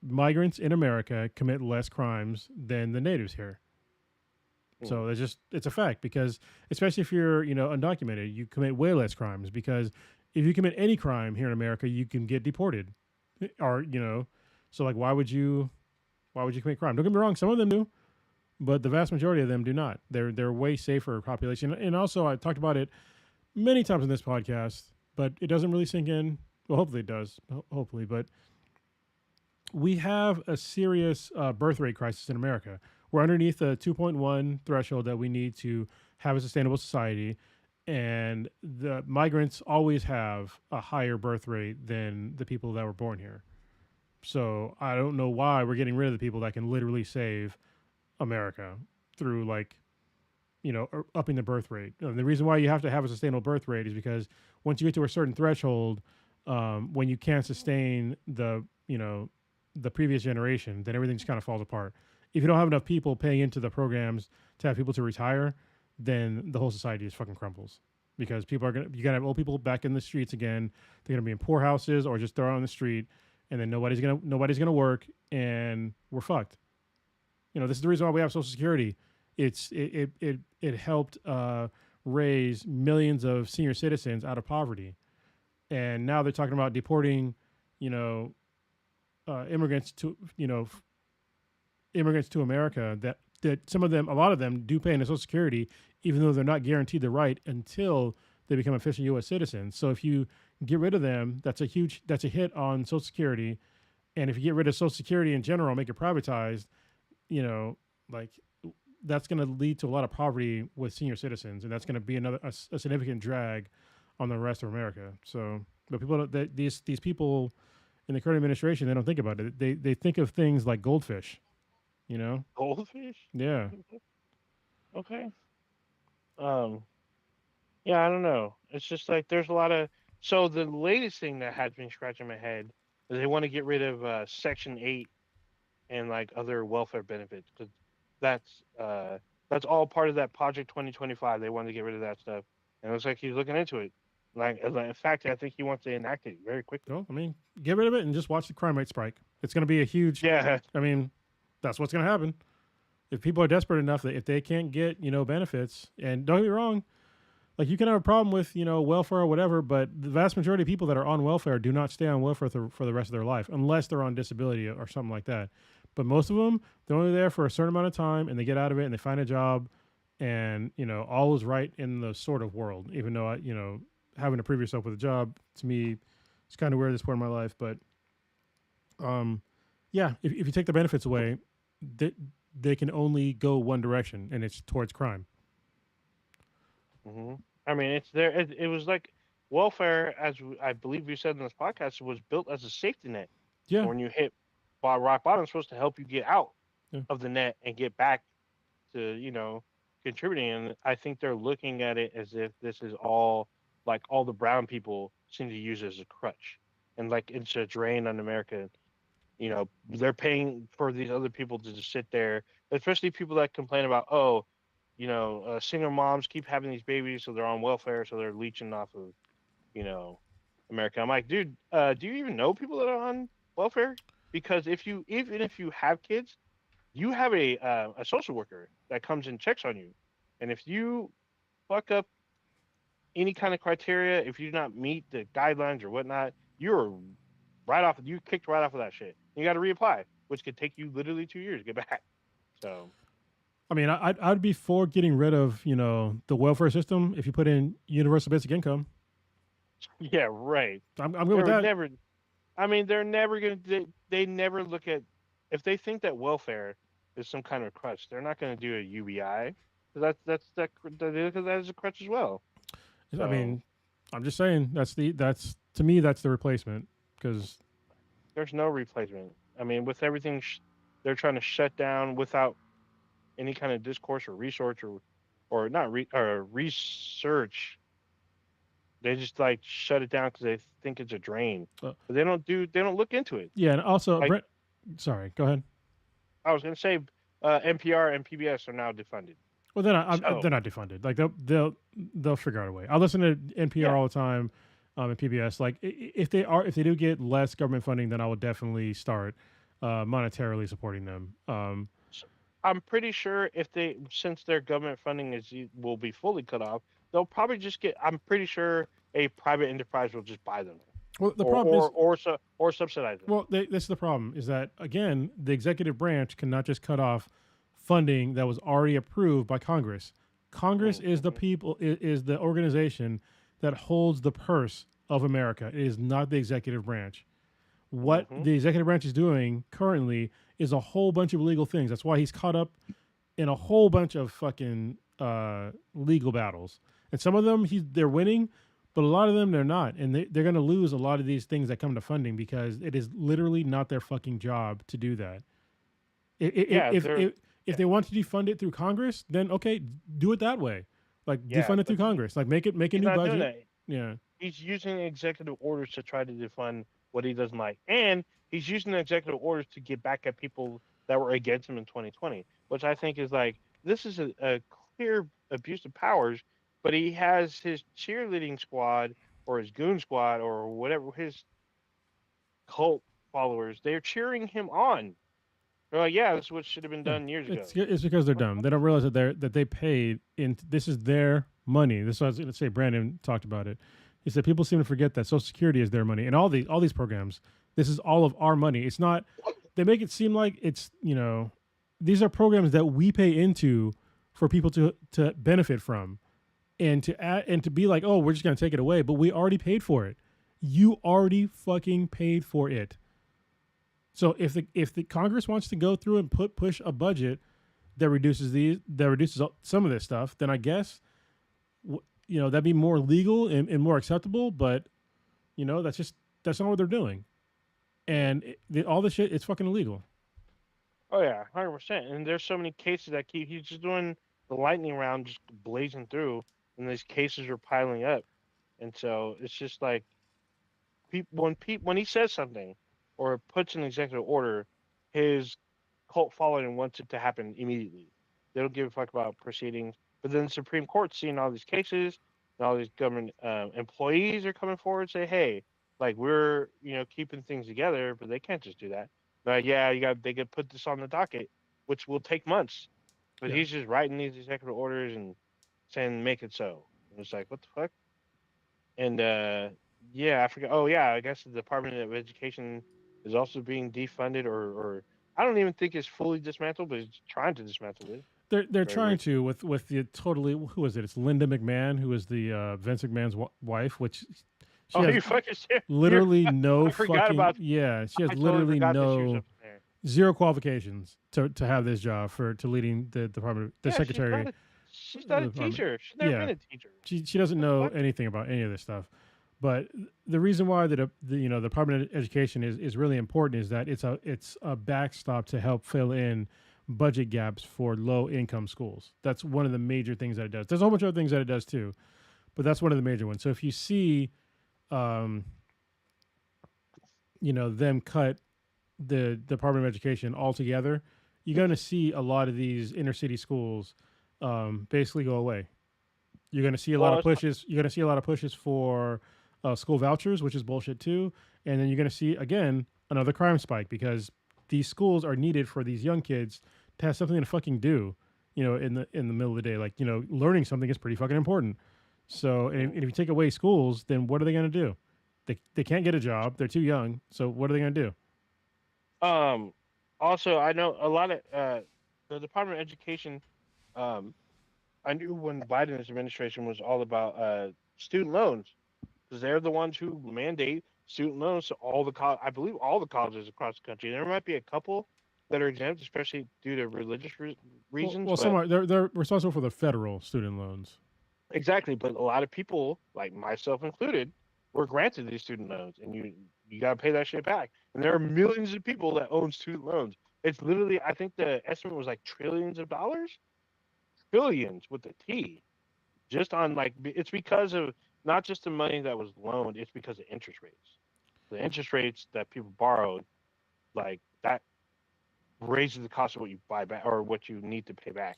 migrants in America commit less crimes than the natives here. Mm, So it's a fact because especially if you're undocumented, you commit way less crimes because if you commit any crime here in America, you can get deported, or so like why would you commit crime? Don't get me wrong, some of them do, but the vast majority of them do not. They're way safer population, and also I talked about it many times in this podcast, but it doesn't really sink in. Well, hopefully it does. Hopefully, but we have a serious birth rate crisis in America. We're underneath the 2.1 threshold that we need to have a sustainable society. And the migrants always have a higher birth rate than the people that were born here. So I don't know why we're getting rid of the people that can literally save America through like, upping the birth rate. And the reason why you have to have a sustainable birth rate is because once you get to a certain threshold, when you can't sustain the previous generation, then everything just kind of falls apart. If you don't have enough people paying into the programs to have people to retire, then the whole society just fucking crumbles because you gotta have old people back in the streets again. They're gonna be in poor houses or just thrown on the street, and then nobody's gonna work, and we're fucked. This is the reason why we have Social Security. It helped raise millions of senior citizens out of poverty, and now they're talking about deporting, you know, immigrants to immigrants to America that some of them, a lot of them, do pay into Social Security, even though they're not guaranteed the right until they become official U.S. citizens. So if you get rid of them, that's a hit on Social Security, and if you get rid of Social Security in general, make it privatized, like that's going to lead to a lot of poverty with senior citizens, and that's going to be a significant drag on the rest of America. So, but people these people in the current administration, they don't think about it. They think of things like goldfish. You know? goldfish? Yeah. Okay. Um, yeah, I don't know. It's just like there's a lot of. So the latest thing that has been scratching my head is they want to get rid of Section 8 and like other welfare benefits because that's uh that's all part of that Project 2025. They want to get rid of that stuff, and it looks like he's looking into it. In fact, I think he wants to enact it very quickly. Well, I mean, get rid of it and just watch the crime rate spike. It's going to be a huge. Yeah. I mean, that's what's going to happen. If people are desperate enough that if they can't get benefits, and don't get me wrong, like you can have a problem with welfare or whatever, but the vast majority of people that are on welfare do not stay on welfare for the rest of their life unless they're on disability or something like that. But most of them, they're only there for a certain amount of time and they get out of it and they find a job, and all is right in the sort of world. Even though having to prove yourself with a job to me, it's kind of weird at this point in my life. But yeah, if you take the benefits away, they, they can only go one direction, and it's towards crime. I mean, it's there. It was like welfare, as I believe you said in this podcast, was built as a safety net. Yeah, When you hit rock bottom, it's supposed to help you get out. Yeah. of the net and get back to contributing. And I think they're looking at it as if this is all like all the brown people seem to use it as a crutch, and like it's a drain on America. They're paying for these other people to just sit there, especially people that complain about, oh, single moms keep having these babies, so they're on welfare, so they're leeching off of you know America. I'm like, dude, do you even know people that are on welfare? Because even if you have kids, you have a social worker that comes and checks on you, and if you fuck up any kind of criteria, if you do not meet the guidelines or whatnot, you're you kicked right off of that shit. You got to reapply, which could take you literally 2 years to get back. So I mean, I'd be for getting rid of the welfare system if you put in universal basic income. yeah, right. I'm good They with were that. never. I mean, they're never gonna. They never look at if they think that welfare is some kind of crutch. They're not gonna do a UBI. They look at that as a crutch as well. I So mean, I'm just saying that's to me that's the replacement because there's no replacement. I mean, with everything they're trying to shut down without any kind of discourse or research or not or research. They just like shut it down because they think it's a drain, uh, but they don't look into it. yeah, and also Like Brent. Sorry, go ahead. I was gonna say, NPR and PBS are now defunded. Well, they're So not defunded. Like they'll figure out a way. I listen to NPR yeah, all the time, and PBS. Like if they do get less government funding, then I will definitely start monetarily supporting them. so I'm pretty sure if they since their government funding will be fully cut off, they'll probably just get. I'm pretty sure a private enterprise will just buy them Well, the problem is, or subsidize them. well, this is the problem is that again, the executive branch cannot just cut off funding that was already approved by Congress. Congress is the Mm-hmm, people is the organization that holds the purse of America. It is not the executive branch. What mm-hmm. the executive branch is doing currently is a whole bunch of illegal things. That's why he's caught up in a whole bunch of fucking legal battles. And some of them they're winning, but a lot of them they're not. And they're going to lose a lot of these things that come to funding because it is literally not their fucking job to do that. Yeah, they're If yeah, they want to defund it through Congress, then okay, do it that way. Like yeah, defund it but through Congress. Like make a he's new not doing budget. that. Yeah. He's using executive orders to try to defund what he doesn't like, and he's using the executive orders to get back at people that were against him in 2020, which I think is like this is a clear abuse of powers. But he has his cheerleading squad or his goon squad or whatever his cult followers. They're cheering him on. They're like, "Yeah, this is what should have been Yeah, done years ago." it's because they're What dumb. the They don't realize that they paid in. This is their money. This is what I was going to say. Brandon talked about it. He said people seem to forget that Social Security is their money, and all these programs. This is all of our money. It's not. They make it seem like it's these are programs that we pay into for people to benefit from, and to add and to be like, oh, we're just going to take it away, but we already paid for it. You already fucking paid for it. So if the Congress wants to go through and push a budget that reduces some of this stuff, then I guess that'd be more legal and more acceptable. But that's not what they're doing, and all this shit it's fucking illegal. Oh yeah, 100%. And there's so many cases that keep he's just doing the lightning round, just blazing through, and these cases are piling up. And so it's just like when he says something or puts an executive order, his cult following wants it to happen immediately. They don't give a fuck about proceedings. But then the Supreme Court's seeing all these cases, and all these government employees are coming forward and say, "Hey, like we're keeping things together," but they can't just do that. But yeah, they could put this on the docket, which will take months. But Yeah, he's just writing these executive orders and saying, "Make it so." And it's like, what the fuck? And yeah, I forgot. Oh yeah, I guess the Department of Education is also being defunded, or I don't even think it's fully dismantled, but it's trying to dismantle it. they're Very trying weird. to with the totally who is it? It's Linda McMahon who is the Vince McMahon's wife, which she Oh, has you fucking serious? You're, literally no I forgot fucking about. yeah. She has I totally literally forgot that she was no up there. zero qualifications to have this job to leading the department, the Yeah, secretary she's of not the a department. teacher. She's never Yeah, been a teacher. she doesn't What the know fuck? anything about any of this stuff. But the reason why the Department of Education is really important is that it's a backstop to help fill in budget gaps for low income schools. That's one of the major things that it does. There's a whole bunch of other things that it does too, but that's one of the major ones. So if you see, um, them cut the Department of Education altogether, you're going to see a lot of these inner city schools basically go away. You're going to see a lot Well, of it's pushes. You're going to see a lot of pushes for school vouchers, which is bullshit too. And then you're going to see again another crime spike because these schools are needed for these young kids to have something to fucking do. In the middle of the day, like learning something is pretty fucking important. So, and if you take away schools, then what are they going to do? They can't get a job. They're too young. So what are they going to do? um also I know a lot of the Department of Education. um I knew when Biden's administration was all about student loans because they're the ones who mandate student loans to all the I believe all the colleges across the country. There might be a couple that are exempt, especially due to religious reasons, Well, some but are they're responsible for the federal student loans. exactly. But a lot of people, like myself included, were granted these student loans, and you got to pay that shit back. And there are millions of people that own student loans. It's literally, I think the estimate was like trillions of dollars, trillions with the T, just on like it's because of not just the money that was loaned, it's because of interest rates. The interest rates that people borrowed, like that raises the cost of what you buy back or what you need to pay back.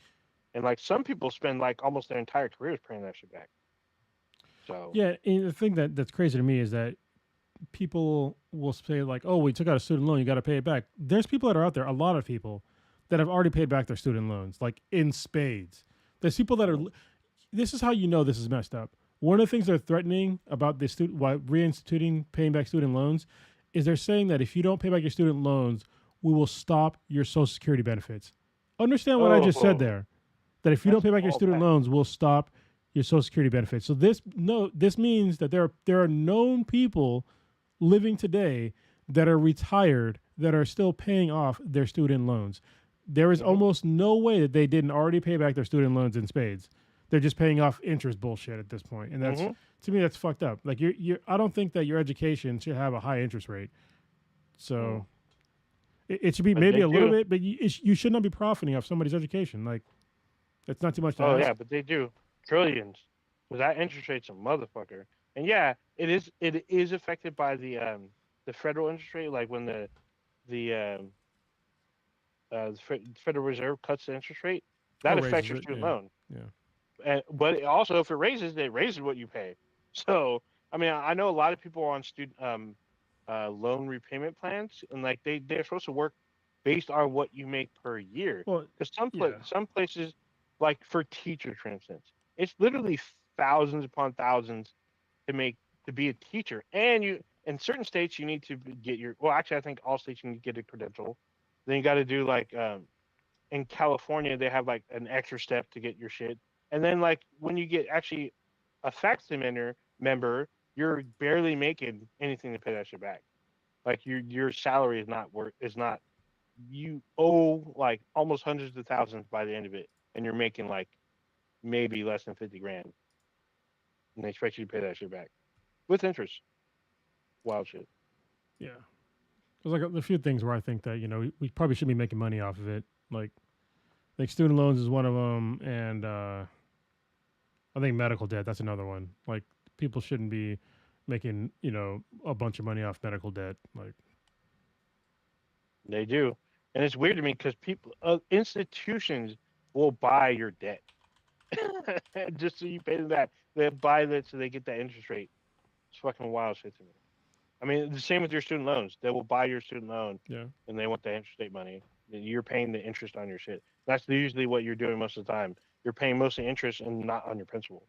And like some people spend like almost their entire careers paying that shit back. So, Yeah, and the thing that's crazy to me is that people will say like, "Oh, we took out a student loan, you got to pay it back." There's people that are out there, a lot of people that have already paid back their student loans, like in spades. There's people that are. mhm. This is how you know this is messed up. One of the things they're threatening about the student, why reinstituting paying back student loans, is they're saying that if you don't pay back your student loans, we will stop your Social Security benefits. Understand what I just said Oh, there? That if you don't that's pay back your all student bad. loans, we'll stop your Social Security benefits. So this means that there are known people living today that are retired that are still paying off their student loans. There is Hmm. almost no way that they didn't already pay back their student loans in spades. They're just paying off interest bullshit at this point, and that's Hmm. to me that's fucked up. Like you I don't think that your education should have a high interest rate. Mm. So it should be But maybe they a little do. bit, but you should not be profiting off somebody's education. Like that's not too much to Oh ask. yeah, but they do trillions. Because that interest rate's a motherfucker. And yeah, it is affected by the federal interest rate. Like when the Federal Reserve cuts the interest rate, Or that affects raises your it. student Yeah, loan. yeah. And but also if it raises what you pay. So I mean, I know a lot of people are on student loan repayment plans, and like they're supposed to work based on what you make per year. Well, Because yeah. some places, like for teachers, for instance, it's literally thousands upon thousands to make to be a teacher, and you in certain states you need to get your well, actually, I think all states you need to get a credential. Then you got to do like in California, they have like an extra step to get your shit. And then like when you get actually a faculty member, you're barely making anything to pay that shit back. Like your salary is not you owe like almost hundreds of thousands by the end of it, and you're making like maybe less than 50 grand, and they expect you to pay that shit back with interest. Wild shit. Yeah. There's like a few things where I think that we probably should be making money off of it. Like student loans is one of them, and I think medical debt that's another one. Like people shouldn't be making a bunch of money off medical debt. Like They do, and it's weird to me because people institutions will buy your debt just so you pay them back. They buy that so they get that interest rate. It's fucking wild shit to me. I mean, the same with your student loans. They will buy your student loan, yeah, and they want the interest rate money. You're paying the interest on your shit. That's usually what you're doing most of the time. You're paying mostly interest and not on your principal.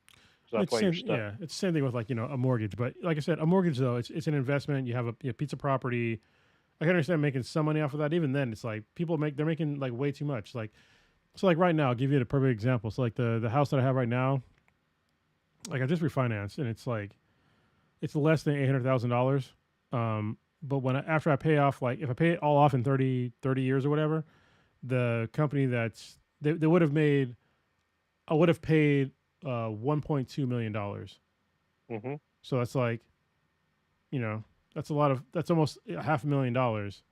So that's it's why you're same. stuck. Yeah, it's the same thing with like a mortgage. But like I said, a mortgage though it's an investment. You have a piece of property. I can understand making some money off of that. Even then, it's like they're making like way too much. Like so, like right now, I'll give you a perfect example. So like the house that I have right now, like I just refinanced, and it's like it's less than $800,000. But after I pay off, like if I pay it all off in 30 years or whatever, the company they would have made, I would have paid $1.2 million. Hmm. So that's like, that's a lot of, that's almost $500,000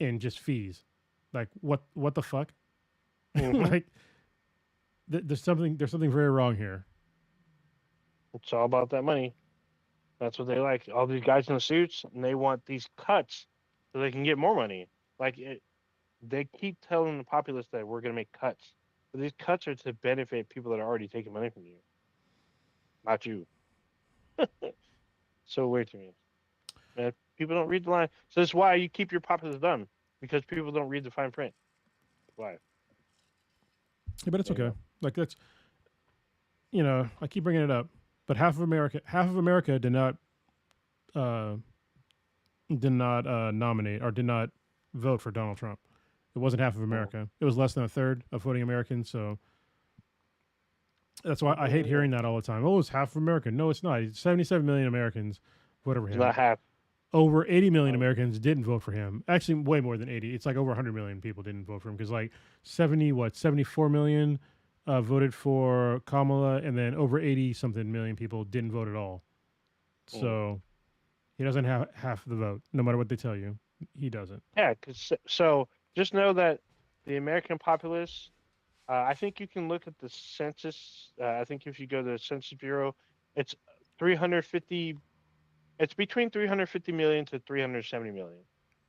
in just fees. Like what the fuck? Hmm. Like there's something very wrong here. It's all about that money. That's what they like. All these guys in the suits, and they want these cuts so they can get more money. Like they keep telling the populace that we're going to make cuts, but these cuts are to benefit people that are already taking money from you, not you. So weird to me. Man, people don't read the line. So that's why you keep your populace dumb because people don't read the fine print. Why? Yeah, but it's There you okay. go. Like that's I keep bringing it up, but half of America uh, did not nominate or did not vote for Donald Trump. It wasn't half of Mm. America. It was less than a third of voting Americans. So that's why I hate Yeah. hearing that all the time. Oh, it's half of America. No, it's not. 77 million Americans voted for It's him. not half. Over 80 million Um, Americans didn't vote for him. Actually, way more than 80. It's like over 100 million people didn't vote for him because like 74 million voted for Kamala, and then over 80 something million people didn't vote at all. mm. So he doesn't have half the vote, no matter what they tell you. He doesn't. Yeah, cause so just know that the American populace. I think you can look at the census. I think if you go to the Census Bureau, it's 350. It's between 350 million to 370 million.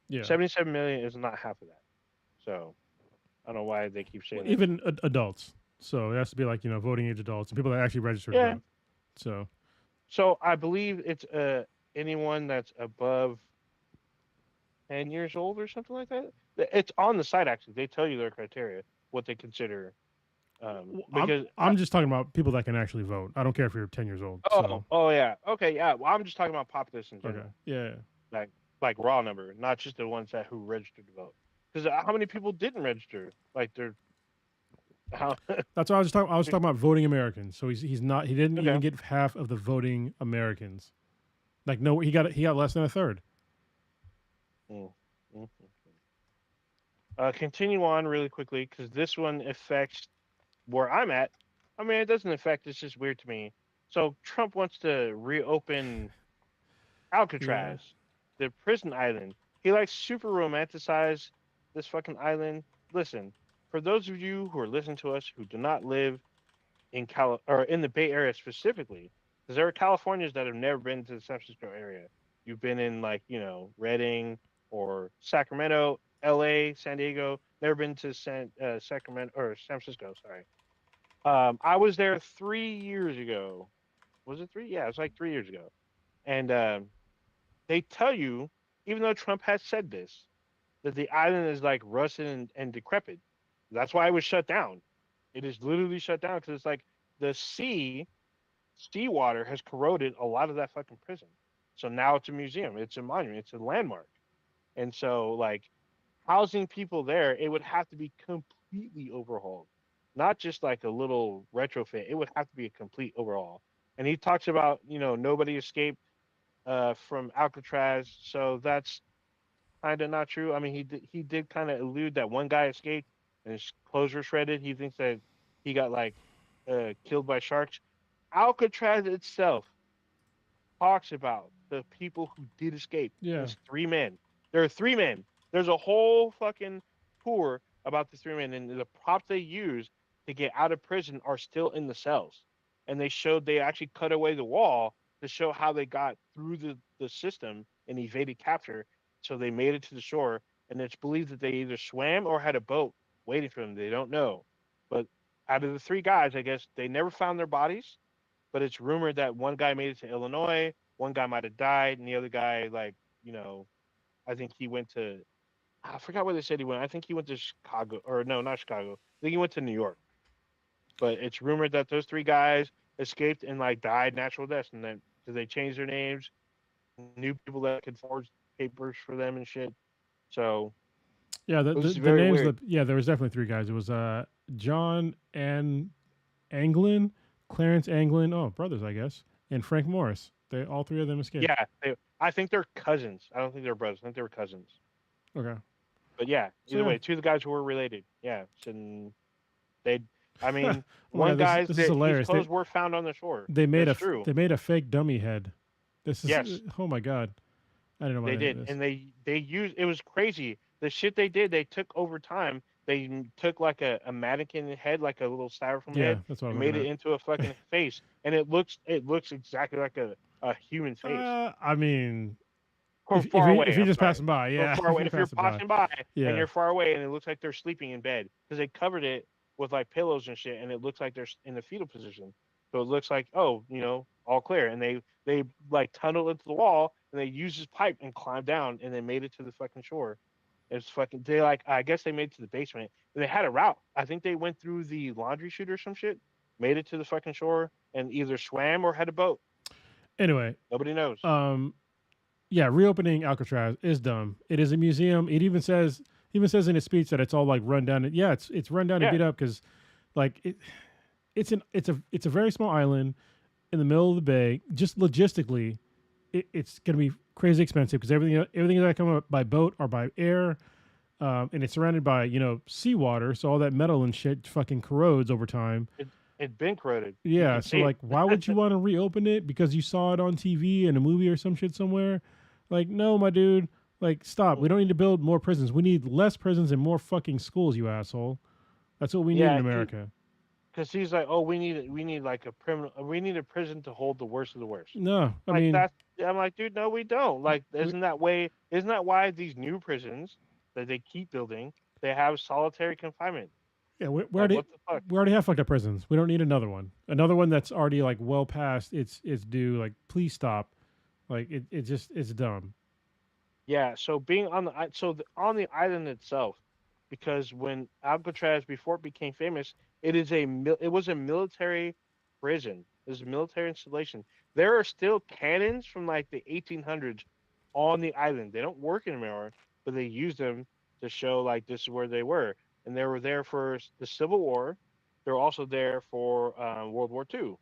Yeah. 77 million is not half of that. So I don't know why they keep Well, saying that. even adults. So it has to be like voting age adults and people that actually registered to Yeah. vote. So So I believe it's anyone that's above 10 years old or something like that. It's on the site actually. They tell you their criteria, what they consider. I'm Because I'm just talking about people that can actually vote. I don't care if you're 10 years old. So oh yeah, okay, yeah. Well, I'm just talking about populace in okay, general, yeah. like raw number, not just the ones that who registered to vote. Because how many people didn't register? Like they're how? That's what I was talking. I was talking about voting Americans. So he's not. He didn't even Okay. get half of the voting Americans. Like no, he got less than a third. Mm, mm, mm. Continue on really quickly because this one affects where I'm at. I mean, it doesn't affect. It's just weird to me. So Trump wants to reopen Yeah, Alcatraz, the prison island. He likes super romanticize this fucking island. Listen, for those of you who are listening to us who do not live in or in the Bay Area specifically, because there are Californians that have never been to the San Francisco area. You've been in like Redding or Sacramento, L.A., San Diego. Never been to Sacramento or San Francisco. Sorry. I was there 3 years ago. Was it three? Yeah, it was like 3 years ago. And they tell you, even though Trump has said this, that the island is like rusted and decrepit. That's why it was shut down. It is literally shut down because it's like the seawater has corroded a lot of that fucking prison. So now it's a museum, it's a monument, it's a landmark. And so like housing people there, it would have to be completely overhauled. Not just like a little retrofit. It would have to be a complete overhaul. And he talks about, nobody escaped from Alcatraz. So that's kind of not true. I mean, he did kind of allude that one guy escaped and his clothes were shredded. He thinks that he got like killed by sharks. Alcatraz itself talks about the people who did escape, and yeah, it's three men. There are three men. There's a whole fucking tour about the three men, and the props they use to get out of prison are still in the cells. And they actually cut away the wall to show how they got through the system and evaded capture. So they made it to the shore, and it's believed that they either swam or had a boat waiting for them. They don't know, but out of the three guys, I guess they never found their bodies, but it's rumored that one guy made it to Illinois, one guy might have died, and the other guy, like, I think he went to, I forgot where they said he went. I think he went to Chicago, or no, not Chicago. I think he went to New York. But it's rumored that those three guys escaped and like died natural deaths, and then did they change their names, new people that could forge papers for them and shit. So yeah. The, it the was the very names weird. of there was definitely three guys. It was John and Anglin, Clarence Anglin. Oh, brothers, I guess, and Frank Morris. They all three of them escaped. Yeah, I think they're cousins. I don't think they're brothers. I think they were cousins. Okay, But yeah, so either yeah. way, two of the guys who were related. Yeah, so they, I Oh mean, my one god, this guy's this is that his hilarious. They clothes were found on the shore. they made That's a true. they made a fake dummy head. This is Yes, oh my god. I didn't know They about any of did, this. and they used it was crazy. The shit they did, they took over time. They took like a mannequin head, like a little styrofoam Yeah, head, that's what I'm and looking made it at. into a fucking face, and it looks exactly like a human face I mean, from if far you if away. you're I'm just sorry, passing by, from yeah, far if away. you're If you're passing by, passing by and yeah. you're far away, and it looks like they're sleeping in bed because they covered it with like pillows and shit, and it looks like they're in the fetal position. So it looks like, oh, all clear. And they like tunneled into the wall, and they used this pipe and climbed down, and they made it to the fucking shore. It's fucking. They like. I guess they made it to the basement. And they had a route. I think they went through the laundry chute or some shit, made it to the fucking shore, and either swam or had a boat. Anyway, Nobody knows. um, yeah, reopening Alcatraz is dumb. It is a museum. It even says in his speech that it's all like run down. Yeah, it's run down and Yeah, beat up because like it's a very small island in the middle of the bay. Just logistically, it's gonna be crazy expensive because everything is gonna come up by boat or by air. And it's surrounded by seawater, so all that metal and shit fucking corrodes over time. it it been corroded. You Yeah, can so see it. like, why would you want to reopen it because you saw it on TV in a movie or some shit somewhere? Like, no, my dude. Like, stop. We don't need to build more prisons. We need less prisons and more fucking schools, you asshole. That's what we need in Yeah, America. because he's like, oh, we need like we need a prison to hold the worst of the worst. No, I Like mean, that's I'm like, dude, no, we don't. Like, we, isn't that why these new prisons that they keep building, they have solitary confinement? yeah, we Like, already what the fuck? we already have fucked up prisons. We don't need another one. Another one that's already like well past its due. Like, please stop. Like, it's dumb. Yeah, so being on on the island itself, because when Alcatraz before it became famous, it was a military prison. It was a military installation. There are still cannons from like the 1800s on the island. They don't work anymore, but they use them to show like this is where they were, and they were there for the Civil War. They're also there for World War II,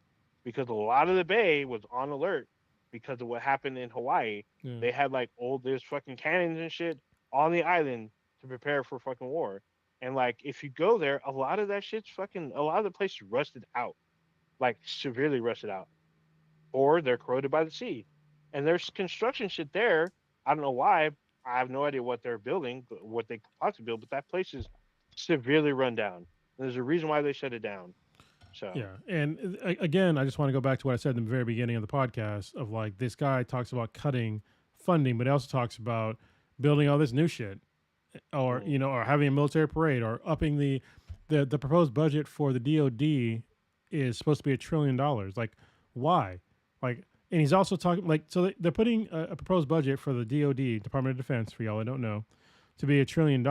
because a lot of the bay was on alert because of what happened in Hawaii. Yeah, They had like there's fucking cannons and shit on the island to prepare for fucking war. And like if you go there, a lot of the places rusted out, like severely rusted out, or they're corroded by the sea. And there's construction shit there. I don't know why. I have no idea what they're building, what they could possibly build, but that place is severely run down. And there's a reason why they shut it down. So yeah. And again, I just want to go back to what I said in the very beginning of the podcast of like this guy talks about cutting funding, but he also talks about building all this new shit, or mm, or having a military parade, or upping the proposed budget for the DoD is supposed to be $1 trillion. Like, why? Like, and he's also talking like so they're putting a proposed budget for the DoD, Department of Defense, for y'all I don't know, to be $1 trillion,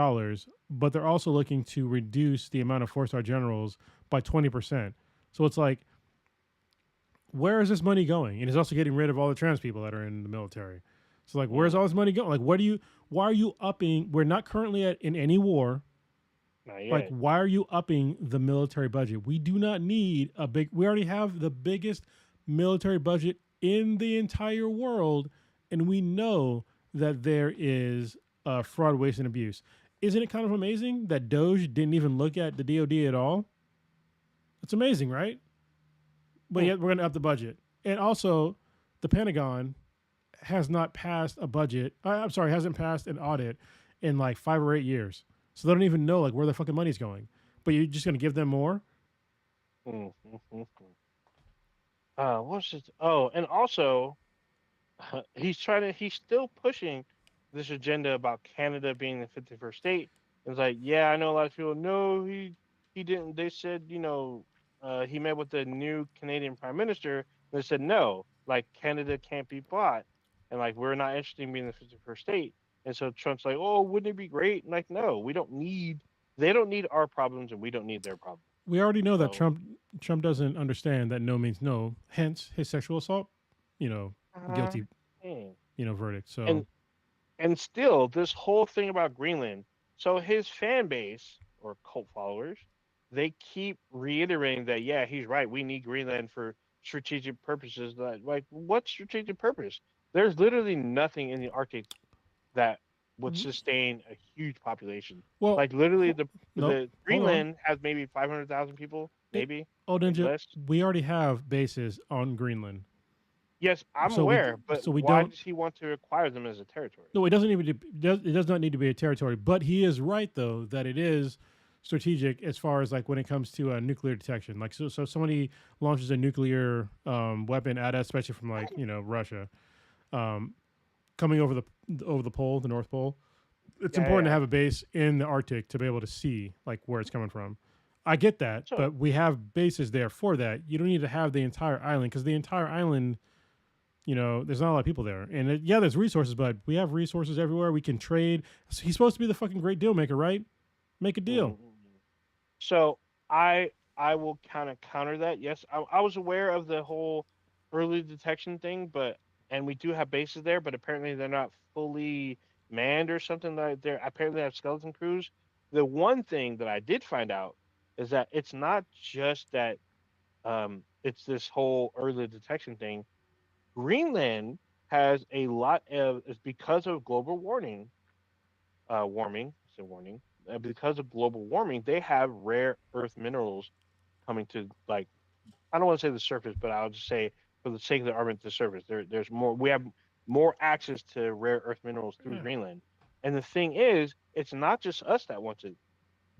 but they're also looking to reduce the amount of four-star generals by 20%. So it's like, where is this money going? And he's also getting rid of all the trans people that are in the military. So like, where's mm, all this money going? Like, why are you upping? We're not currently in any war. not Like, yet. why are you upping the military budget? We do not need a big. We already have the biggest military budget in the entire world, and we know that there is fraud, waste, and abuse. Isn't it kind of amazing that Doge didn't even look at the DoD at all? It's amazing, right? But Mm. yet we're going to up the budget. And also, the Pentagon has not passed a budget. I'm sorry, hasn't passed an audit in like 5 or 8 years. So they don't even know like where the fucking money's going. But you're just going to give them more? Mm, mm, mm, mm. What's it? Oh, and also, he's still pushing this agenda about Canada being the 51st state. It's like, yeah, I know a lot of people. No, he didn't. They said, he met with the new Canadian Prime Minister. They said no, like Canada can't be bought, and like we're not interested in being the 51st state. And so Trump's like, oh, wouldn't it be great? And like, no, we don't need. They don't need our problems, and we don't need their problems. We already know that So, Trump doesn't understand that no means no. Hence his sexual assault, you know, uh, guilty, hmm. verdict. So, and and still this whole thing about Greenland. So his fan base or cult followers, they keep reiterating that yeah, he's right. We need Greenland for strategic purposes. Like what strategic purpose? There's literally nothing in the Arctic that would sustain a huge population. well, Like literally nope. the Hold on. Greenland has maybe 500,000 people, It, maybe oh, Ninja, less. we already have bases on Greenland. Yes, I'm So we aware, but so we why don't. does he want to acquire them as a territory? No, it doesn't even. It does not need to be a territory. But he is right though that it is strategic as far as like when it comes to nuclear detection. Like so, if somebody launches a nuclear weapon at us, especially from like Russia, um, coming over the pole, the North Pole. It's Yeah, yeah, important to yeah. have a base in the Arctic to be able to see like where it's coming from. I get that, So, but we have bases there for that. You don't need to have the entire island because the entire island, there's not a lot of people there. And yeah, there's resources, but we have resources everywhere. We can trade. So he's supposed to be the fucking great deal maker, right? Make a deal. mhm. So I will kind of counter that. Yes, I was aware of the whole early detection thing, but and we do have bases there, but apparently they're not fully manned or something like they're apparently they have skeleton crews. The one thing that I did find out is that it's not just that it's this whole early detection thing. Greenland has a lot of it's because of global warming, so warning, because of global warming, they have rare earth minerals coming to like I don't want to say the surface, but I'll just say for the sake of the argument, the surface. There's more. We have more access to rare earth minerals through Yeah. Greenland. And the thing is, it's not just us that wants it.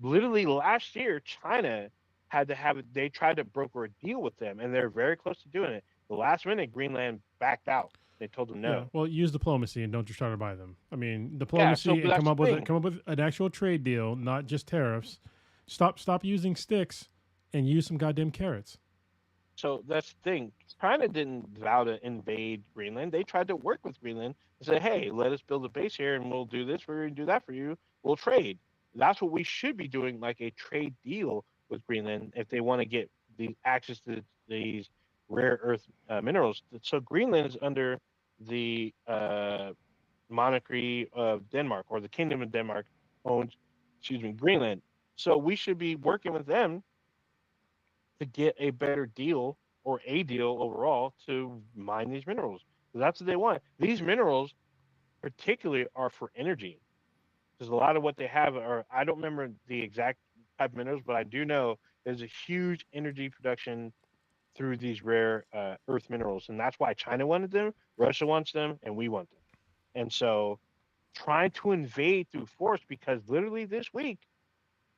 Literally last year, China had to have it. They tried to broker a deal with them, and they're very close to doing it. The last minute, Greenland backed out. They told them Yeah. no. Well, use diplomacy and don't just try to buy them. I mean, Yeah, so diplomacy but and that's the thing. come up with an actual trade deal, not just tariffs. Stop using sticks and use some goddamn carrots. So that's the thing. China didn't vow to invade Greenland. They tried to work with Greenland and say, hey, let us build a base here and we'll do this for you and do that for you. We'll trade. That's what we should be doing, like a trade deal with Greenland if they want to get the access to these rare earth minerals. So Greenland is under the monarchy of Denmark or the Kingdom of Denmark owns, excuse me, Greenland. So we should be working with them to get a better deal or a deal overall to mine these minerals. That's what they want. These minerals, particularly, are for energy. Because a lot of what they have are, I don't remember the exact type of minerals, but I do know there's a huge energy production through these rare earth minerals. And that's why China wanted them, Russia wants them, and we want them. And so trying to invade through force, because literally this week,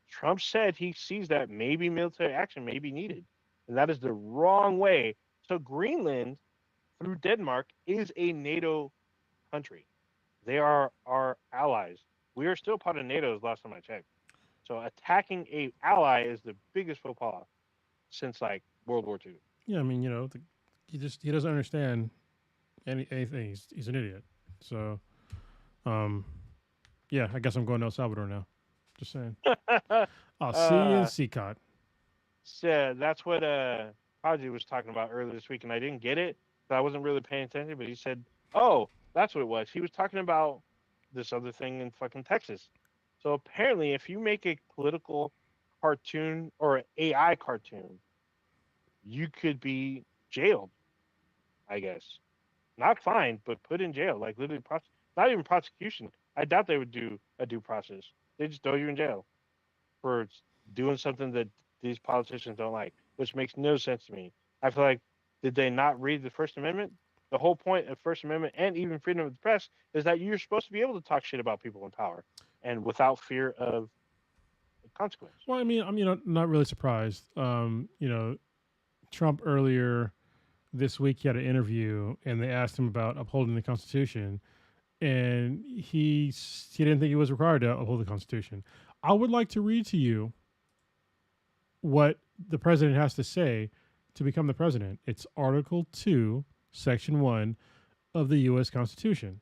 Trump said he sees that maybe military action may be needed. And that is the wrong way. So Greenland, through Denmark, is a NATO country. They are our allies. We are still part of NATO, as last time I checked. So attacking a ally is the biggest faux pas since like World War II. Yeah, I mean, he doesn't understand anything. He's an idiot. So, um, yeah, I guess I'm going to El Salvador now. Just saying. I'll see you in uh, CCOT. so that's what Prodigy was talking about earlier this week, and I didn't get it, so I wasn't really paying attention. But he said, "Oh, that's what it was." He was talking about this other thing in fucking Texas. So apparently, if you make a political cartoon or an AI cartoon, you could be jailed. I guess not fined, but put in jail. Like literally, not even prosecution. I doubt they would do a due process. They just throw you in jail for doing something that these politicians don't like, which makes no sense to me. I feel like did they not read the First Amendment? The whole point of First Amendment and even freedom of the press is that you're supposed to be able to talk shit about people in power and without fear of consequence. Well, I mean, I'm not really surprised. Trump earlier this week he had an interview and they asked him about upholding the Constitution, and he didn't think he was required to uphold the Constitution. I would like to read to you what the president has to say to become the president. It's Article 2, Section 1 of the U.S. Constitution.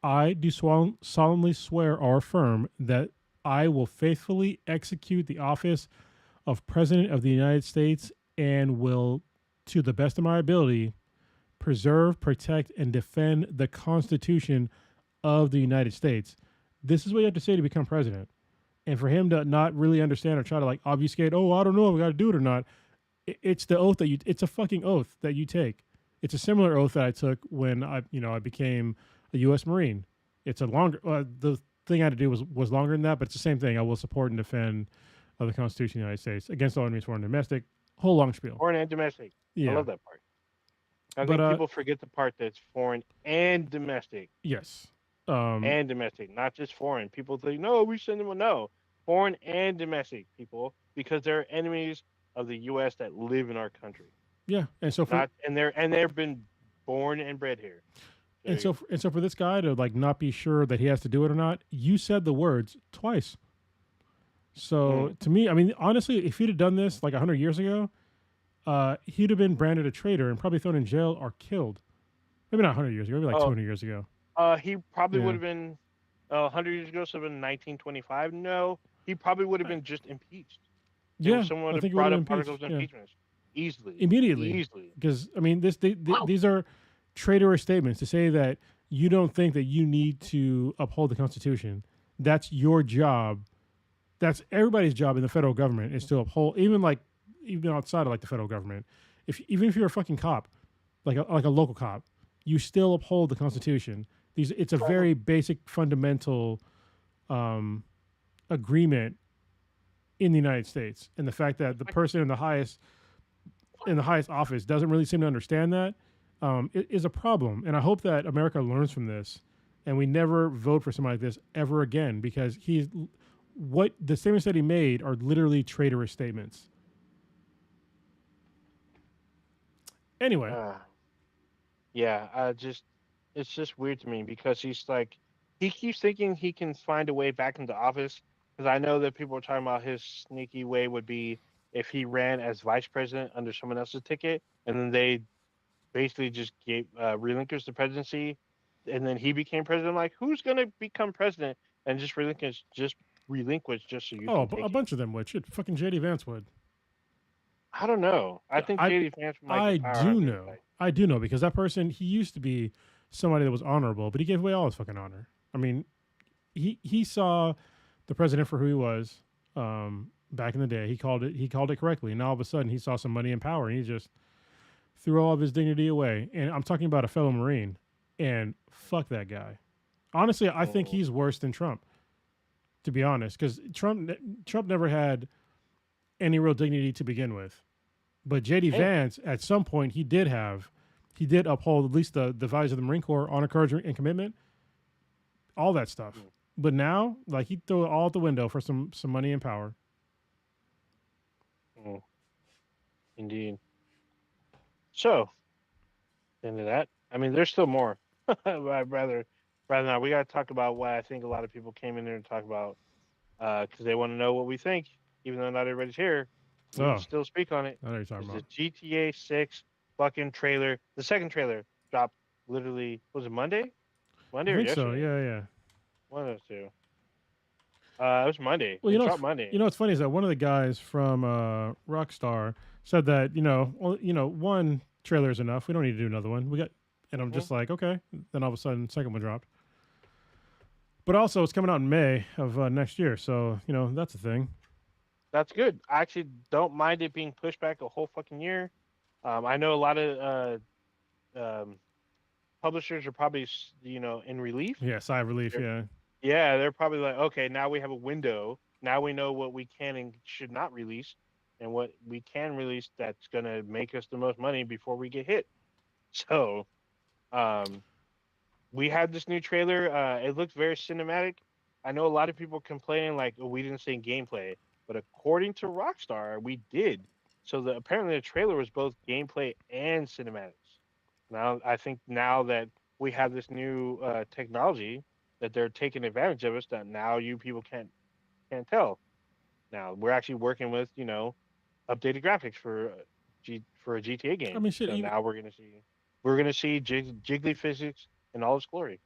I do solemnly swear or affirm that I will faithfully execute the office of President of the United States and will, to the best of my ability, preserve, protect, and defend the Constitution of the United States. This is what you have to say to become president. And for him to not really understand or try to like obfuscate, oh, I don't know if we got to do it or not. It's the oath it's a fucking oath that you take. It's a similar oath that I took when I became a U.S. Marine. It's a longer, the thing I had to do was longer than that, but it's the same thing. I will support and defend the Constitution of the United States against all enemies, foreign and domestic. Whole long spiel. Foreign and domestic. I Yeah. love that part. I But think people forget the part that's foreign and domestic, yes. Um, not just foreign. People think, no, we send them. No, foreign and domestic people, because they're enemies of the U.S. that live in our country. yeah. And so for Not and they've been born and bred here. So and there you so go. for, and so for this guy to like not be sure that he has to do it or not, you said the words twice. So Mm. to me, I mean, honestly, if he'd have done this like 100 years ago, he'd have been branded a traitor and probably thrown in jail or killed. Maybe not 100 years ago, maybe like Oh, 200 years ago. he probably would Yeah. have been 100 years ago, so in 1925. No, he probably would have been just impeached. Yeah, Someone would I have think he would brought have up been impeached. articles of Yeah, impeachment easily, immediately, easily. because I mean, these are traitorous statements to say that you don't think that you need to uphold the Constitution. That's your job. That's everybody's job in the federal government is to uphold, even outside of like the federal government. If even if you're a fucking cop, like a local cop, you still uphold the Constitution. It's a very basic fundamental um, agreement in the United States, and the fact that the person in the highest office doesn't really seem to understand that is a problem. And I hope that America learns from this, and we never vote for somebody like this ever again, because what the statements that he made are literally traitorous statements. Anyway, Uh, yeah, it's just weird to me because he keeps thinking he can find a way back into office. Because I know that people are talking about his sneaky way would be if he ran as vice president under someone else's ticket, and then they basically just gave relinquished the presidency, and then he became president. Like, who's gonna become president and just relinquish just so you oh, can a take it? bunch of them would. Shit, fucking JD Vance would. I don't know. I think I JD Vance might I get power on do the know. inside. I do know because that person, he used to be somebody that was honorable, but he gave away all his fucking honor. I mean, he saw the president for who he was back in the day. He called it correctly. And now all of a sudden he saw some money and power, and he just threw all of his dignity away. And I'm talking about a fellow Marine. And fuck that guy. Honestly, I think Mm. he's worse than Trump. To be honest, because Trump never had any real dignity to begin with. But JD Hey, Vance, at some point, he did uphold at least the values of the Marine Corps, honor, courage, and commitment, all that stuff. mm, But now, like, he threw it all out the window for some money and power. mm, indeed. So, into that, I mean, there's still more. But rather not. We got to talk about what I think a lot of people came in there and talk about because they want to know what we think, even though not everybody's here. We can Oh, still speak on it. I know what you're talking Is the about. GTA 6 fucking trailer? The second trailer dropped literally. Was it Monday? I Monday or think so. yesterday? Yeah, yeah. One of those two. It was Monday. Well, It dropped Monday. what's funny is that one of the guys from Rockstar said that one trailer is enough. We don't need to do another one. And I'm Hmm. just like, okay. Then all of a sudden, second one dropped. But also, it's coming out in May of next year, so that's a thing. That's good. I actually don't mind it being pushed back a whole fucking year. I know a lot of publishers are probably in relief. Yeah, sigh of relief. They're, Yeah. yeah, they're probably like, okay, now we have a window. Now we know what we can and should not release, and what we can release that's gonna make us the most money before we get hit. So, um, we had this new trailer. It looks very cinematic. I know a lot of people complaining like, oh, we didn't see gameplay, but according to Rockstar, we did. So apparently the trailer was both gameplay and cinematics. Now I think now that we have this new technology that they're taking advantage of us, that now you people can't tell. Now we're actually working with updated graphics for a GTA I game. mean, shit. So now we're gonna see jiggly physics in all its glory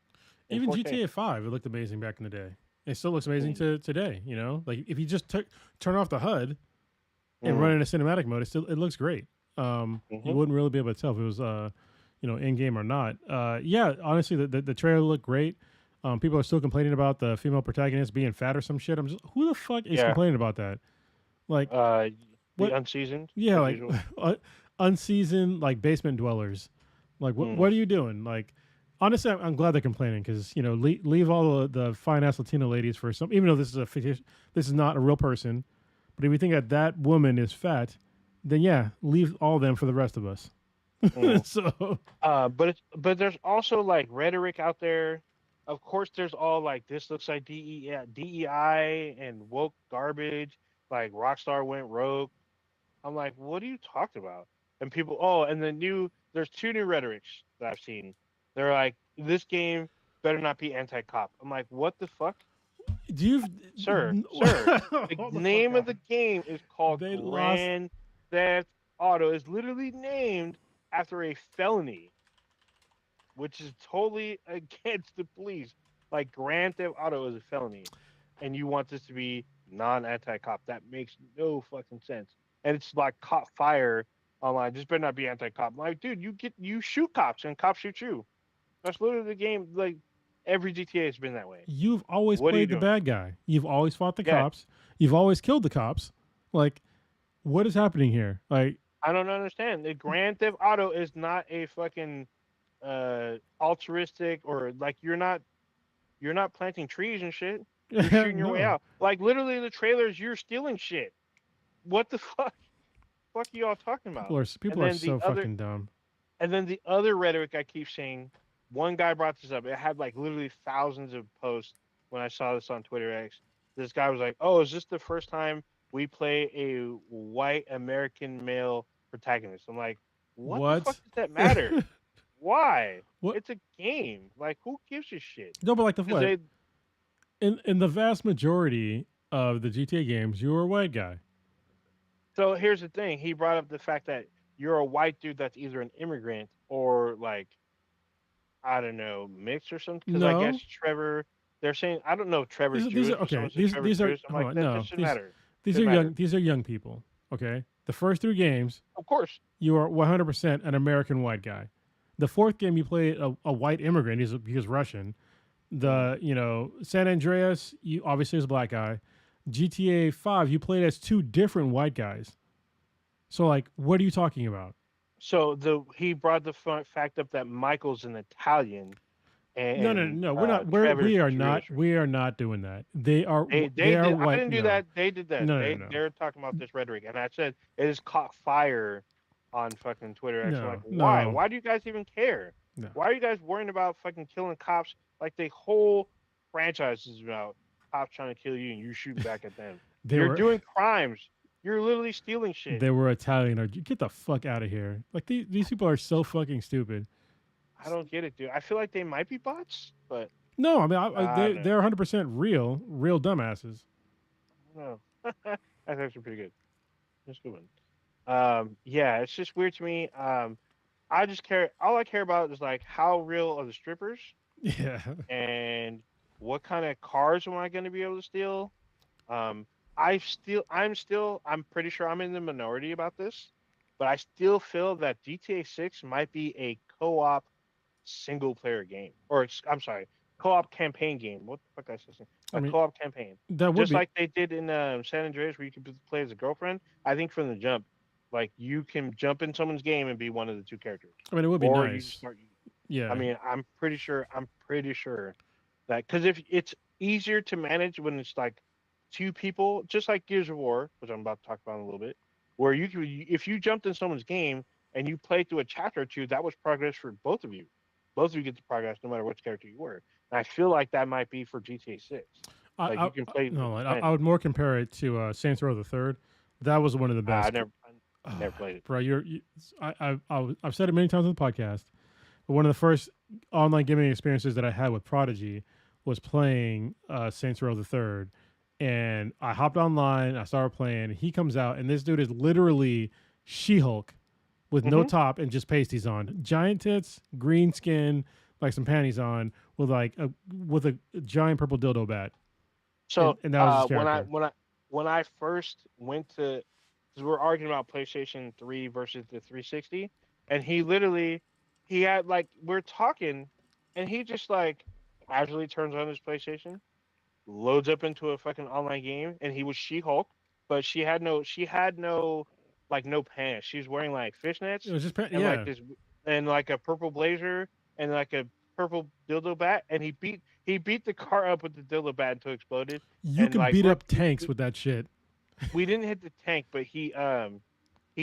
in Even 4K. GTA 5, it looked amazing back in the day. It still looks amazing Mm, to today. Like if you just turn off the HUD and run mm, it in a cinematic mode, it looks great. You hmm. wouldn't really be able to tell if it was in game or not. Yeah, honestly, the trailer looked great. People are still complaining about the female protagonist being fat or some shit. I'm just, who the fuck is Yeah. complaining about that? Like, Uh, the what? unseasoned Yeah, as like usual. unseasoned like basement dwellers. Like, Mm, what are you doing? Like, honestly, I'm glad they're complaining because leave all the fine ass Latina ladies for some. Even though this is this is not a real person. But if you think that woman is fat, then yeah, leave all of them for the rest of us. Mm. So But there's also like rhetoric out there. Of course, there's all like this looks like DEI and woke garbage. Like Rockstar went rogue. I'm like, what are you talking about? And people, oh, and there's two new rhetorics that I've seen. They're like, this game better not be anti-cop. I'm like, what the fuck, do you sir? The hold the fuck name of the on? game is called They lost. Grand Theft Auto. Is literally named after a felony, which is totally against the police. Like Grand Theft Auto is a felony, and you want this to be non-anti-cop. That makes no fucking sense. And it's like cop fire online. This better not be anti-cop. I'm like, dude, you shoot cops and cops shoot you. That's literally the game. Like every GTA has been that way. You've always What are you played the doing? bad guy. You've always fought the Yeah, cops. You've always killed the cops. Like, what is happening here? Like, I don't understand. The Grand Theft Auto is not a fucking altruistic or like you're not planting trees and shit. You're shooting your way no. out. Like literally the trailers, you're stealing shit. What the fuck? Fuck are you all talking about? And People are then the so other fucking dumb. and then the other rhetoric I keep seeing, one guy brought this up. It had like literally thousands of posts when I saw this on Twitter X. This guy was like, "Oh, is this the first time we play a white American male protagonist?" I'm like, "What the fuck What? does that matter? Why? What? It's a game. Like, who gives a shit?" No, but like the Because what? they In the vast majority of the GTA games, you were a white guy. So here's the thing. He brought up the fact that you're a white dude that's either an immigrant or like I don't know mixed or something. Because I guess No, Trevor, they're saying I don't know if Trevor's these are Jewish, but okay. someone said Trevor's These are Jewish. I'm hold like on. that No, shouldn't matter. these are Shouldn't young. matter. These are young people. Okay, the first three games, Of course. you are 100% an American white guy. The fourth game, you play a white immigrant. He's Russian. Mm. San Andreas, you obviously is a black guy. GTA 5, you played as two different white guys. So like, what are you talking about? So he brought the fact up that Michael's an Italian No, no, and no. We're not. Trevor's We are not. Jewish. We are not doing that. They are. They They are did. I white. didn't do No, that. They did that. no, no, They no, they're talking about this rhetoric, and I said it has caught fire on fucking Twitter X. I'm like, no, why? no, Why do you guys even care? no. Why are you guys worrying about fucking killing cops? Like the whole franchise is about cops trying to kill you and you shooting back at them. They You're were. doing crimes. You're literally stealing shit. They were Italian. Or get the fuck out of here. Like these people are so fucking stupid. I don't get it, dude. I feel like they might be bots, but No, I mean I don't know. they're 100% real dumbasses. I don't know. That's actually pretty good. That's a good one. Yeah, it's just weird to me. I just care. All I care about is like how real are the strippers Yeah. and what kind of cars am I going to be able to steal. Um, I'm pretty sure I'm in the minority about this, but I still feel that GTA 6 might be a co-op single player game, or I'm sorry, co-op campaign game. What the fuck I said? I A mean, co-op campaign, that would just be. like they did in San Andreas, where you could play as a girlfriend. I think from the jump, like you can jump in someone's game and be one of the two characters, I mean, it would be or you just nice. start. I Yeah. mean, I'm pretty sure. I'm pretty sure that because if it's easier to manage when it's like two people, just like Gears of War, which I'm about to talk about in a little bit, where you can, if you jumped in someone's game and you played through a chapter or two, that was progress for both of you. Both of you get the progress no matter which character you were. And I feel like that might be for GTA 6. Like you can play with No, a I friend. would more compare it to Saints Row the Third. That was one of the I best. never played it. Bro, I've said it many times on the podcast. But one of the first online gaming experiences that I had with Prodigy was playing Saints Row the Third, and I hopped online. I started playing. He comes out, and this dude is literally She-Hulk with no Hmm. top and just pasties on, giant tits, green skin, like some panties on, with a giant purple dildo bat, So and that was his when I character. when I when I first went to, because we're arguing about PlayStation 3 versus the 360, and he had like we're talking, and he just like casually turns on his PlayStation, loads up into a fucking online game, and he was She-Hulk, but she had no like no pants. She was wearing like It fishnets was just and like yeah. this and like a purple blazer and like a purple dildo bat, and he beat the car up with the dildo bat until it exploded. You And can like beat up tanks with that shit. we didn't hit the tank, but he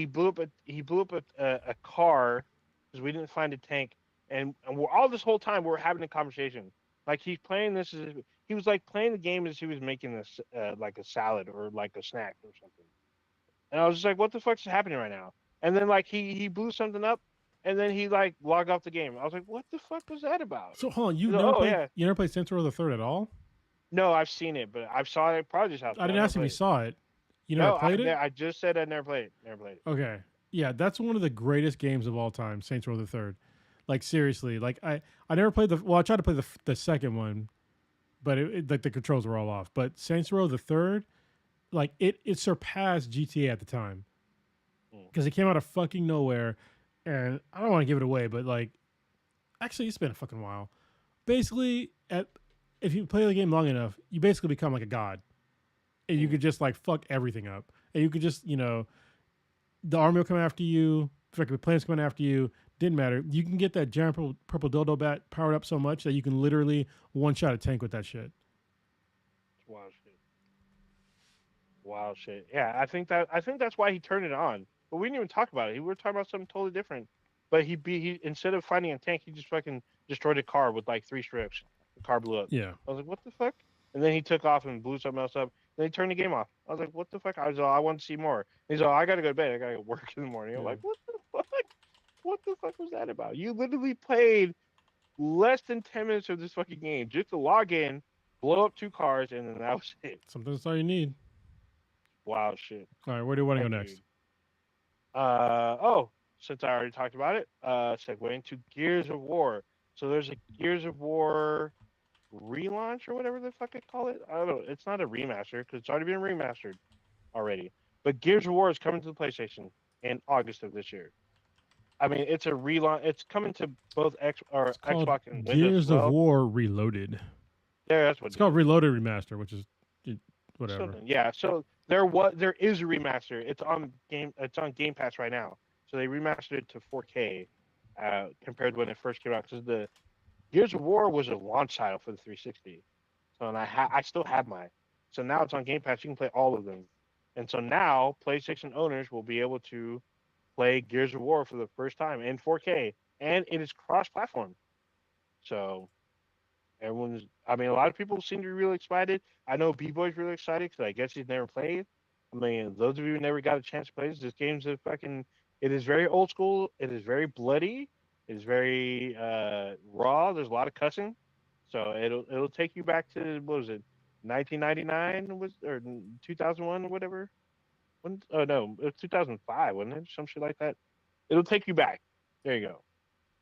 blew up a car because we didn't find a tank, and we're all this whole time we're having a conversation. Like he's playing this as he was like playing the game as he was making this like a salad or like a snack or something. And I was just like, what the fuck's happening right now? And then like he blew something up, and then he like logged off the game. I was like, what the fuck was that about? So hold on, He's like, oh yeah, you never played Saints Row the Third at all? no, I've seen it, but I've saw it at Prodigy's house, I but I didn't never ask if you played it. saw it. You never No, played it? I just said I never played it. Never played it. Okay. Yeah, that's one of the greatest games of all time, Saints Row the Third. Like seriously, like I never played the well, I tried to play the second one, but like the controls were all off. But Saints Row the Third, like it surpassed GTA at the time Mm. because it came out of fucking nowhere, and I don't want to give it away, but like actually it's been a fucking while. Basically, at if you play the game long enough, you basically become like a god, and you Mm. could just like fuck everything up, and you could just the army will come after you. Fucking planes coming after you. Didn't matter. You can get that giant purple dildo bat powered up so much that you can literally one shot a tank with that shit. It's wild shit. Wild shit. Yeah, I think that's why he turned it on. But we didn't even talk about it. We were talking about something totally different. But he instead of finding a tank, he just fucking destroyed a car with like 3 strips. The car blew up. Yeah. I was like, what the fuck? And then he took off and blew something else up. Then he turned the game off. I was like, what the fuck? I was all, I want to see more. He's all, I gotta go to bed. I gotta go work in the morning. I'm Yeah. like, what the fuck? What the fuck was that about? You literally played less than 10 minutes of this fucking game just to log in, blow up 2 cars, and then that was it. Something that's all you need. Wow, shit. All right, where do you want to go Thank next? you. Oh, since I already talked about it, segue into Gears of War. So there's a Gears of War relaunch or whatever the fuck they call it. I don't know. It's not a remaster because it's already been remastered already. But Gears of War is coming to the PlayStation in August of this year. I mean, it's a relaunch. It's coming to both It's called Xbox and Windows as Gears of well. War Reloaded. Yeah, that's what It's it called is. Reloaded Remaster, which is whatever. Something. Yeah. So there is a remaster. It's on Game Pass right now. So they remastered it to 4K compared to when it first came out because the Gears of War was a launch title for the 360. So and I still have mine. So now it's on Game Pass. You can play all of them. And so now PlayStation owners will be able to play Gears of War for the first time in 4K, and it is cross-platform. So I mean, a lot of people seem to be really excited. I know B-Boy's really excited because I guess he's never played. I mean, those of you who never got a chance to play this game's a fucking, it is very old school. It is very bloody. It is very raw. There's a lot of cussing. So it'll take you back to, what was it, 1999 was, or 2001 or whatever? Oh, no, it was 2005, wasn't it? Some shit like that. It'll take you back. There you go.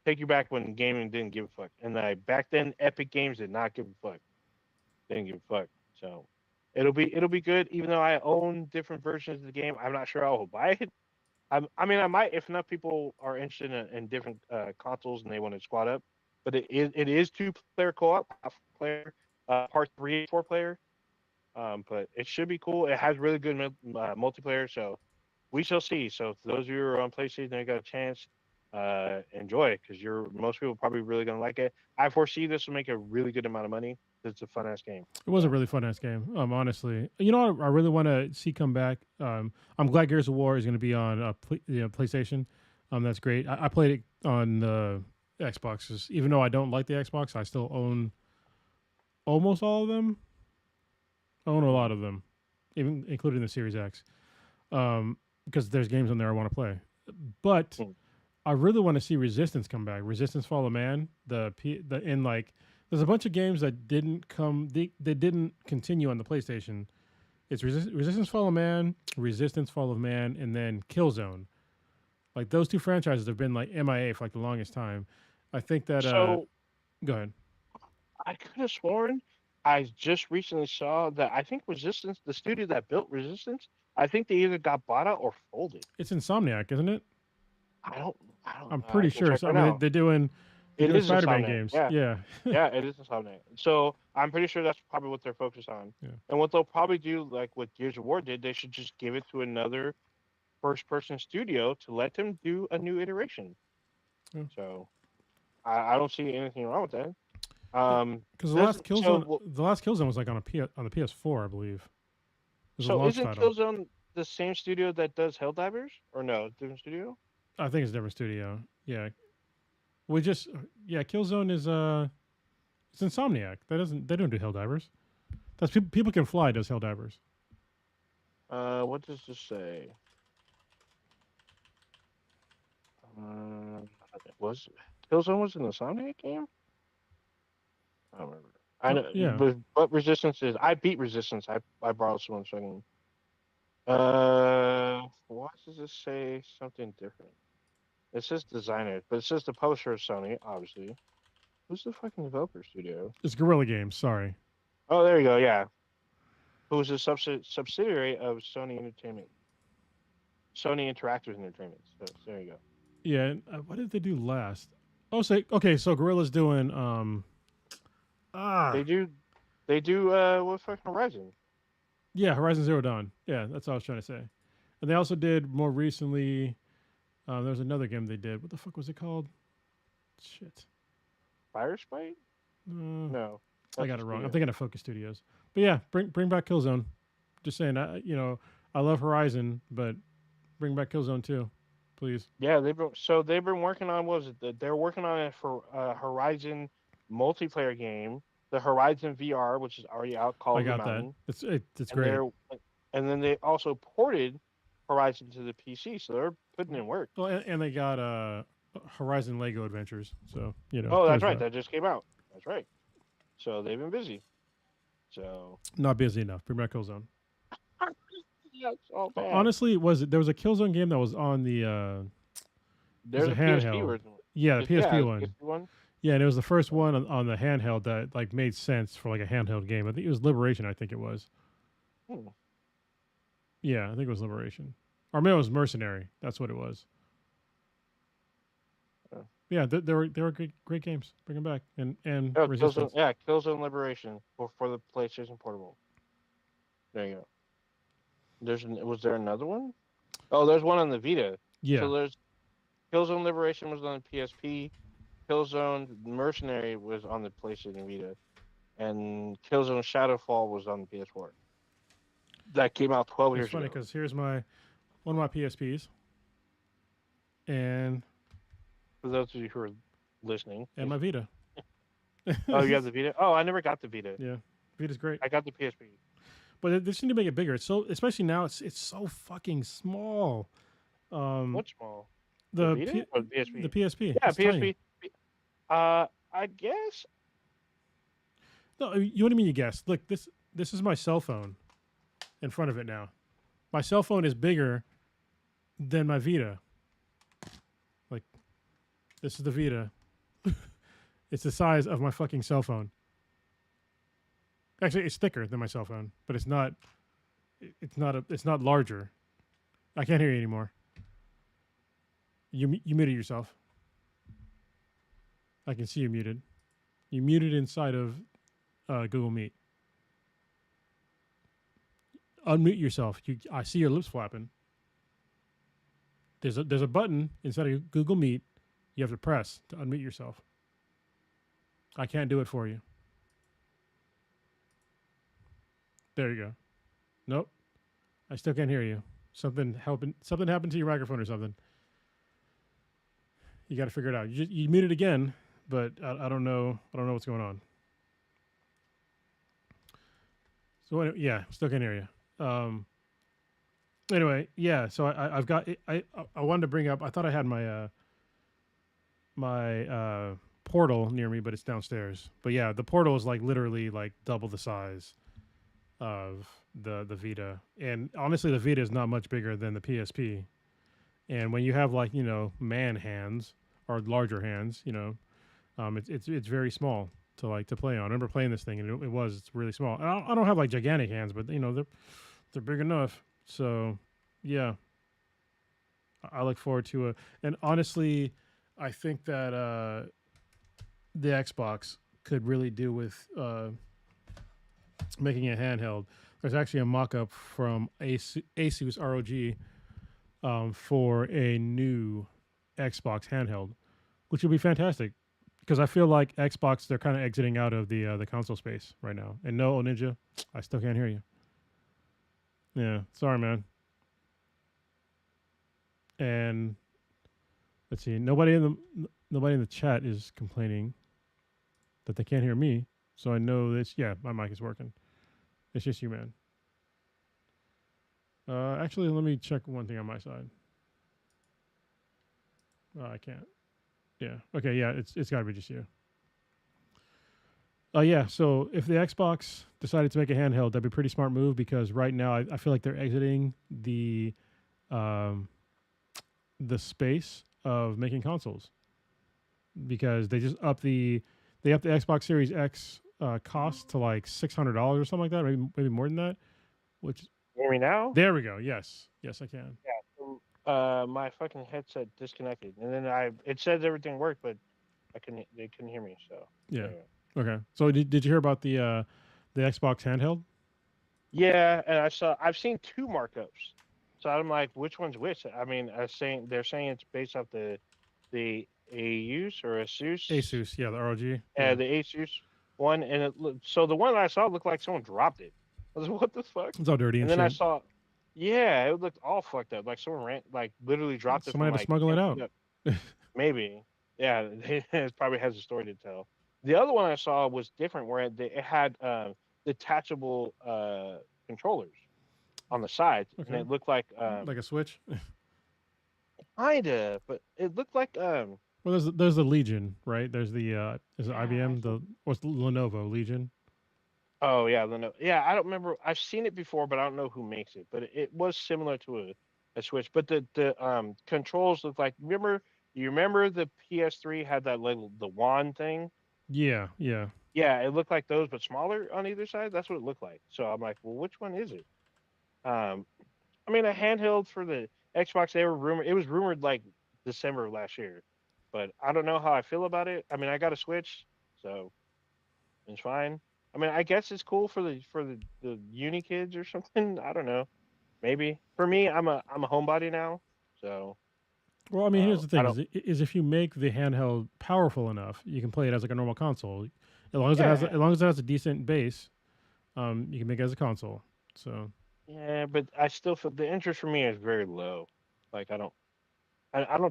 Take you back when gaming didn't give a fuck. And back then, Epic Games did not give a fuck. They didn't give a fuck. So it'll be good. Even though I own different versions of the game, I'm not sure I will buy it. I mean, I might if enough people are interested in different consoles and they want to squad up. But it is 2-player co-op, half player, part 3, 4-player. But it should be cool. It has really good multiplayer, so we shall see. So for those of you who are on PlayStation and got a chance, enjoy it because most people are probably really gonna like it. I foresee this will make a really good amount of money. It's a fun ass game. It was a So, really fun ass game. Honestly, you know what I really want to see come back. I'm glad Gears of War is going to be on PlayStation. That's great. I played it on the Xboxes, even though I don't like the Xbox. I still own almost all of them. I own a lot of them, even including the Series X, because there's games on there I want to play. But mm, I really want to see Resistance come back. Resistance Fall of Man. There's a bunch of games that didn't come. They didn't continue on the PlayStation. It's Resistance Fall of Man, Resistance Fall of Man, and then Killzone. Like those two franchises have been like MIA for like the longest time. I think that. so Go ahead. I could have sworn I just recently saw that I think Resistance, the studio that built Resistance, I think they either got bought out or folded. It's Insomniac, isn't it? I don't I don't I'm I pretty can sure. check So, I right mean, now. they're It doing is Spider-Man Insomniac. games. Yeah. Yeah. Yeah, it is Insomniac. So I'm pretty sure that's probably what they're focused on. Yeah. And what they'll probably do, like what Gears of War did, they should just give it to another first-person studio to let them do a new iteration. Yeah. So I don't see anything wrong with that. Because Doesn't The last Killzone was like on on the PS4, I believe. It was a so launch isn't title. Killzone the same studio that does Helldivers, or no, different studio? I think it's a different studio. Yeah. We just yeah, Killzone is it's Insomniac. They don't do Helldivers. That's people can fly does Helldivers. What does this say? Uh, was Killzone was in the Sonic game? I don't remember. I Oh know, yeah, but Resistance is. I beat Resistance. I borrowed someone's second. Why does this say something different? It says designer, but it says the publisher of Sony, obviously. Who's the fucking developer studio? it's Guerrilla Games. Sorry. Oh, there you go. Yeah, who's a subsidiary of Sony Entertainment, Sony Interactive Entertainment. So there you go. Yeah, what did they do last? Oh, say okay. So Guerrilla's doing ah They do, they do. What fucking Horizon? yeah, Horizon Zero Dawn. Yeah, that's what I was trying to say. And they also did more recently. There was another game they did. What the fuck was it called? Shit. Fire Sprite? Uh, No, I that's a got it wrong. I'm studio. thinking of Focus Studios. But yeah, bring back Killzone. Just saying. I love Horizon, but bring back Killzone too, please. Yeah, they've been working on what was it? They're working on it for Horizon multiplayer game, the Horizon VR, which is already out, Call I of the got that. Mountain, It's and great. then they also ported Horizon to the PC, so they're putting in work. Well, and they got Horizon Lego Adventures. So Oh, that's there's right, that. that just came out. That's right. So they've been busy. So Not busy enough. Bring back Killzone. yeah, it's all bad. Honestly, there was a Killzone game that was on the it was There's a a PSP handheld. version. Yeah, the Yeah, PSP the one. PSP one. Yeah, and it was the first one on the handheld that like made sense for like a handheld game. I think it was Liberation. I think it was. Hmm. Yeah, I think it was Liberation, or maybe it was Mercenary. That's what it was. Uh, Yeah, they were great games. Bring them back and Oh, Killzone. Resistance. Yeah, Killzone Liberation for the PlayStation Portable. There you go. Was there another one? Oh, there's one on the Vita. Yeah, So there's Killzone Liberation was on the PSP. Killzone Mercenary was on the PlayStation Vita, and Killzone Shadowfall was on the PS4. That came out 12 it's years funny ago. because here's my one of my PSPs and For those of you who are listening, my Vita. oh, you have the Vita. Oh, I never got the Vita. Yeah, Vita's great, I got the PSP. but they just need to make it bigger. It's so especially now it's so fucking small. Um, What's small? The the Vita or the the PSP? PSP, Yeah, it's tiny. PSP. I guess. No, what do you mean you guessed? Look, this is my cell phone in front of it now. My cell phone is bigger than my Vita. Like this is the Vita. It's the size of my fucking cell phone. Actually, it's thicker than my cell phone, but it's not. It's not larger. I can't hear you anymore. You muted yourself. I can see you muted. You muted inside of Google Meet. Unmute yourself. I see your lips flapping. There's a button inside of Google Meet you have to press to unmute yourself. I can't do it for you. There you go. Nope. I still can't hear you. Something happened to your microphone or something. You got to figure it out. You muted again, but I don't know. I don't know what's going on. So yeah, still can't hear you. Anyway, yeah. So I've got I wanted to bring up. I thought I had my portal near me, but it's downstairs. But yeah, the portal is like literally like double the size of the Vita, and honestly, the Vita is not much bigger than the PSP. And when you have like man hands or larger hands, it's very small to play on. I remember playing this thing, and it's really small. And I don't have like gigantic hands, but they're big enough. So yeah, I look forward to it. And honestly, I think that the Xbox could really do with making a handheld. There's actually a mock-up from Asus ROG for a new Xbox handheld, which would be fantastic because I feel like Xbox they're kind of exiting out of the console space right now. And no, Ninja, I still can't hear you. Yeah, sorry, man. And let's see, Nobody in the chat is complaining that they can't hear me. So I know this. Yeah, my mic is working. It's just you, man. Actually, let me check one thing on my side. I can't. Yeah. Okay. Yeah. It's got to be just you. Yeah. So if the Xbox decided to make a handheld, that'd be a pretty smart move because right now I feel like they're exiting um, the space of making consoles because they up the Xbox Series X cost to like $600 or something like that, maybe more than that. Which Hear me now? there we go. Yes. Yes, I can. Yeah. My fucking headset disconnected, and then it says everything worked, but they couldn't hear me. So Yeah. anyway. Okay. So did you hear about the Xbox handheld? Yeah, and I've seen two markups, so I'm like, which one's which? I mean, they're saying it's based off the AUS or ASUS, Asus. Yeah, the ROG. Yeah. the ASUS one, and so the one I saw looked like someone dropped it. I was like, what the fuck? It's all dirty And and then I shit. saw, yeah, it looked all fucked up, like someone like literally dropped it Somebody from had to like smuggle it 10 out. feet up. Maybe, yeah, it probably has a story to tell. The other one I saw was different, where it had detachable controllers on the sides, and Okay. it looked like Like a Switch. kinda, but it looked like Well, there's the Legion, right? There's the is it yeah, IBM? The what's the Lenovo Legion? oh yeah, yeah, I don't remember. I've seen it before, but I don't know who makes it. But it was similar to a Switch, but the controls look like you remember the PS3 had that little the wand thing. Yeah. Yeah. Yeah, it looked like those, but smaller on either side. That's what it looked like. So I'm like, well, which one is it? Um, I mean, a handheld for the Xbox. It was rumored like December of last year, but I don't know how I feel about it. I mean, I got a Switch, so it's fine. I mean, I guess it's cool for the uni kids or something. I don't know. Maybe for me, I'm a homebody now, so Well, I mean, here's the I thing: don't. is if you make the handheld powerful enough, you can play it as like a normal console. As Yeah, long as it has a decent base, you can make it as a console. So yeah, but I still feel the interest for me is very low. Like I don't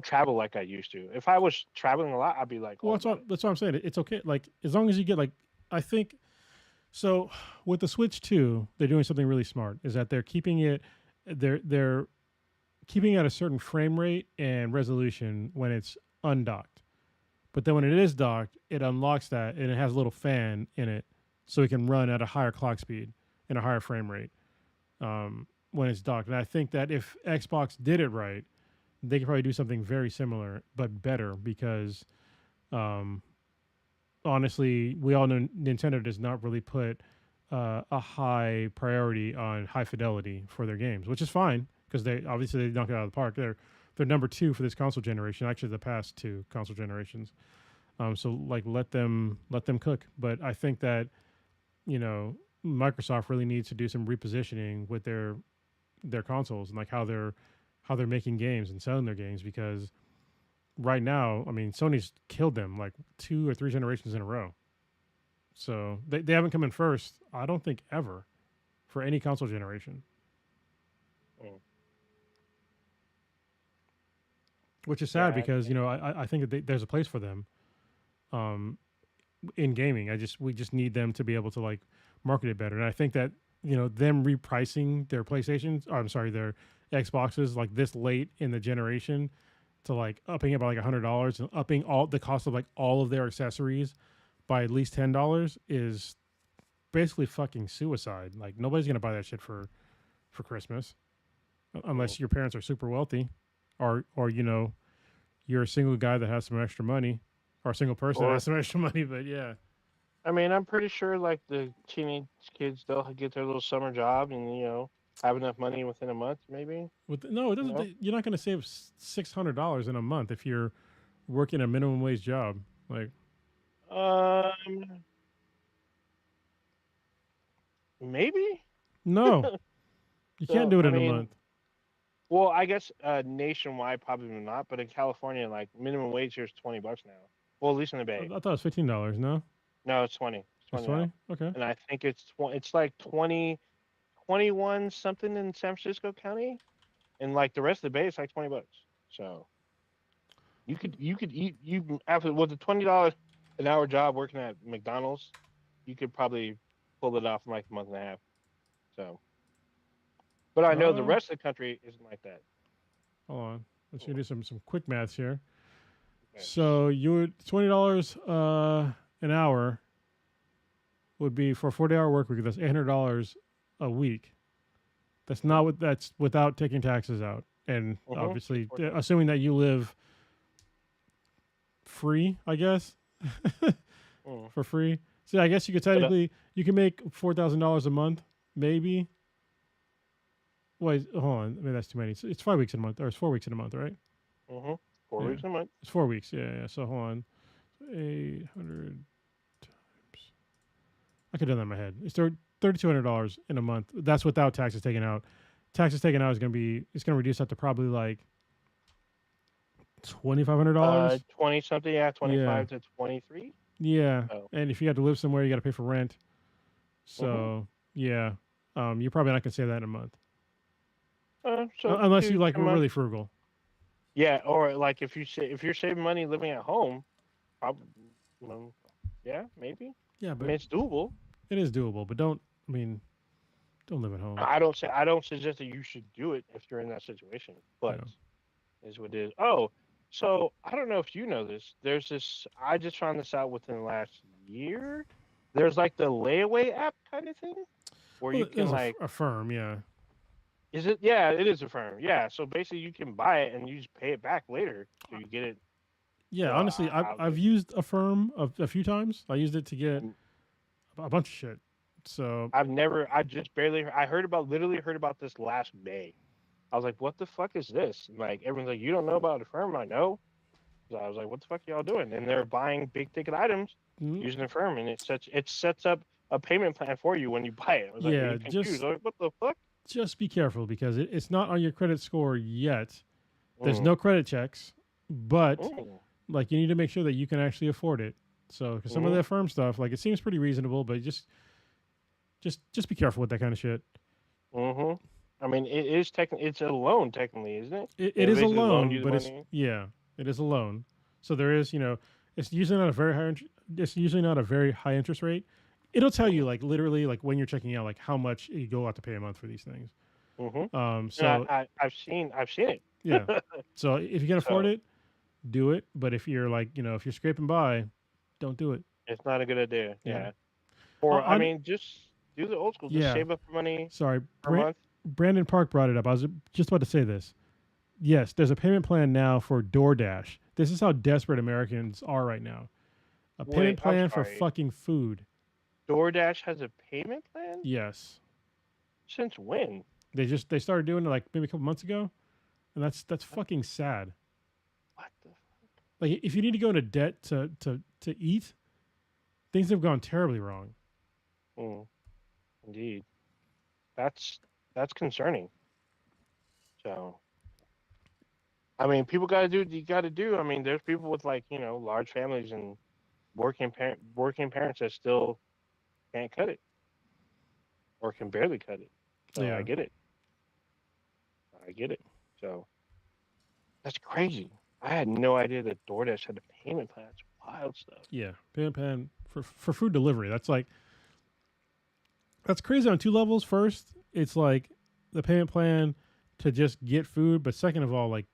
travel like I used to. If I was traveling a lot, I'd be like well, all about it. that's what I'm saying. It's okay. Like as long as you get like, I think so. With the Switch 2, they're doing something really smart. Is that they're keeping at a certain frame rate and resolution when it's undocked. But then when it is docked, it unlocks that and it has a little fan in it, so it can run at a higher clock speed and a higher frame rate when it's docked. And I think that if Xbox did it right, they could probably do something very similar but better because um, honestly, we all know Nintendo does not really put a high priority on high fidelity for their games, which is fine because they knock it out of the park. They're number two for this console generation, actually the past two console generations. So like let them cook. But I think that you know Microsoft really needs to do some repositioning with their consoles and like how they're making games and selling their games because right now, I mean, Sony's killed them like two or three generations in a row. So they haven't come in first, I don't think, ever for any console generation, Mm. which is sad Yeah, because, I think that there's a place for them um, in gaming. We just need them to be able to like market it better. And I think that, them repricing their PlayStations, or I'm sorry, their Xboxes like this late in the generation to like upping it by like $100 and upping all the cost of like all of their accessories by at least $10 is basically fucking suicide. Like nobody's gonna buy that shit for Christmas mm. unless your parents are super wealthy, or you're a single guy that has some extra money, or a single person that Or has some extra money. But yeah, I mean, I'm pretty sure like the teenage kids they'll get their little summer job and have enough money within a month, maybe. no, it You doesn't. know, You're not gonna save $600 in a month if you're working a minimum wage job. Like maybe. no, you can't So do it I in a mean, month. well, I guess nationwide probably not, but in California, like minimum wage here is $20 now. Well, at least in the I Bay. thought it was $15. No, No, it's 20. It's it's 20 now, 20. Okay. and I think it's like 21 something in San Francisco County, and like the rest of the Bay, it's like $20. So You could eat you after with a $20 an hour job working at McDonald's, you could probably pull it off in like a month and a half. So, but I know the Uh, rest of the country isn't like that. hold on. Let's Mm, do some quick maths here. yes. So you would $20 an hour would be for a 40-hour work week. That's $800 a week. That's Mm-hmm. not what that's without taking taxes out, and Mm-hmm. obviously Before tax. assuming that you live free, I guess, Mm. for free. So I guess you could But technically you can make $4,000 a month, maybe. Wait, hold on. Maybe that's too many. It's 5 weeks in a month, or it's 4 weeks in a month, right? mm-hmm. 4 weeks Yeah, a month. it's 4 weeks. Yeah, yeah. So hold on. 800 times. I could do that in my head. It's $3,200 in a month. That's without taxes taken out. Taxes taken out is gonna be it's gonna reduce that to probably like $2,500. 20 something, yeah, Yeah, 25 to 23. yeah. Oh. And if you have to live somewhere, you got to pay for rent. Mm-hmm. So yeah, you're probably not gonna save that in a month, So unless you two like two were really months. frugal. Yeah, or like if you're saving money living at home, probably, well, yeah, maybe. Yeah, I but mean, it's doable. it is doable. But don't. I mean, don't live at home. I don't suggest that you should do it if you're in that situation, but Yeah. is what it is. Oh, so I don't know if you know this. There's this. I just found this out within the last year. There's like the layaway app kind of thing where Well, you can there's like, a firm. Yeah. is it? Yeah, it is a firm. Yeah, so basically you can buy it and you just pay it back later, so you get it. Yeah. So Honestly, I was I've like, used a firm a few times. I used it to get um, a bunch of shit. So I've never. I just barely. I heard about literally heard about this last May. I was like, what the fuck is this? And like everyone's like, you don't know about the firm? I know. So I was like, what the fuck y'all doing? And they're buying big ticket items mm, using the firm, and it sets up a payment plan for you when you buy it. I was like yeah, really confused. I was like, what the fuck? just be careful because it's not on your credit score yet. There's Mm, no credit checks, but mm, like you need to make sure that you can actually afford it. So, because some of mm, the firm stuff, like it seems pretty reasonable, but just be careful with that kind of shit. mm. I mean, it is technically it's a loan technically, isn't it? It They is a basically loan loan, you the but it's money. yeah, it is a loan. So there is, it's usually not a very it's usually not a very high interest rate. It'll tell you Mm, like literally like when you're checking out like how much you go out to pay a month for these things. mm-hmm. And So I've seen yeah, it. so if you can afford So it, do it. But if you're like if you're scraping by, don't do it. it's not a good idea. Yeah. Yeah. Or I On mean, just do the old school. Just yeah, save up money sorry, per month. Brandon Park brought it up. I was just about to say this. Yes, there's a payment plan now for DoorDash. This is how desperate Americans are right now. A payment Wait, I'm plan for sorry. fucking food. DoorDash has a payment plan? Yes. Since when? They started doing it like maybe a couple months ago, and that's What, fucking sad. what the? Like if you need to go into debt to eat, things have gone terribly wrong. Mm, indeed, that's that's concerning. So, I mean, people got to do what you got to do. I mean, there's people with like large families and working parents that still can't cut it or can barely cut it. So I Yeah. get it. I get it. So that's crazy. I had no idea that DoorDash had a payment plan. That's wild stuff. Yeah. Payment plan for food delivery. That's crazy on two levels. First, it's like the payment plan to just get food, but second of all, like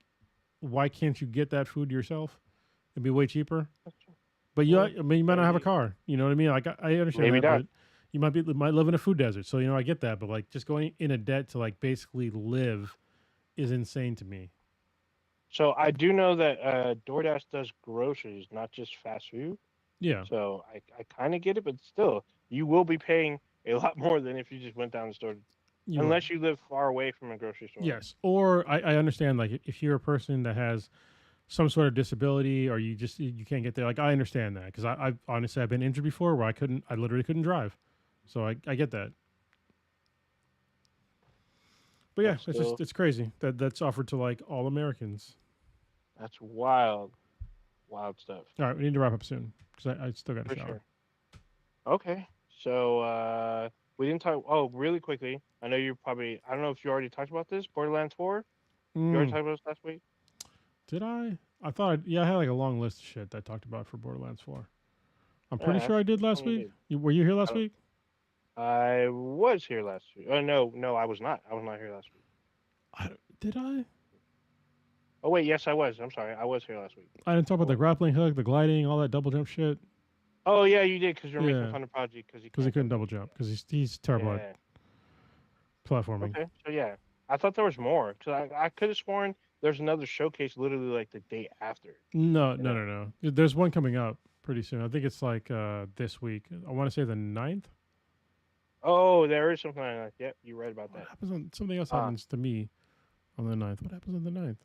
why can't you get that food yourself? It'd be way cheaper. That's true. But Mm, I mean, you might not have a maybe, car. You know what I mean? Like I understand maybe that, not. but might live in a food desert. So I get that. But like just going in a debt to like basically live is insane to me. So I do know that DoorDash does groceries, not just fast food. Yeah, So I kind of get it, but still, you will be paying a lot more than if you just went down the store, you will. unless you live far away from a grocery store. Yes, or I understand like if you're a person that has some sort of disability or you can't get there. Like I understand that because I honestly I've been injured before where I literally couldn't drive. So I get that. But But yeah, still, it's crazy that that's offered to like all Americans. that's wild, wild stuff All right, we need to wrap up soon because I still got a for shower. sure. Okay, so we didn't talk. Oh, really quickly, I know you probably. I don't know if you already talked about this. Borderlands 4. You already Mm, talked about this last week. did I? I thought, yeah, I had like a long list of shit that I talked about for Borderlands 4. I'm pretty Yeah, sure I did last you week. did. Were you here I last don't. week? I was here last week. Oh no, no, I was not. I was not here last week. Did I? Oh wait, yes, I was. I'm sorry, I was here last week. I didn't talk I about the was. grappling hook, the gliding, all that double jump shit. Oh yeah, you did because you're making Yeah, fun of Prodigy because he because he can't couldn't double double jump. jump because he's terrible at Yeah. platforming. Okay. So yeah, I thought there was more because I could have sworn there's another showcase literally like the day after. No, You no, know. no, no. There's one coming up pretty soon. I think it's like this week. I want to say the 9th. Oh, there is something like that. Yep, you're right about What that. happens on something else Ah, happens to me on the 9th? What happens on the 9th?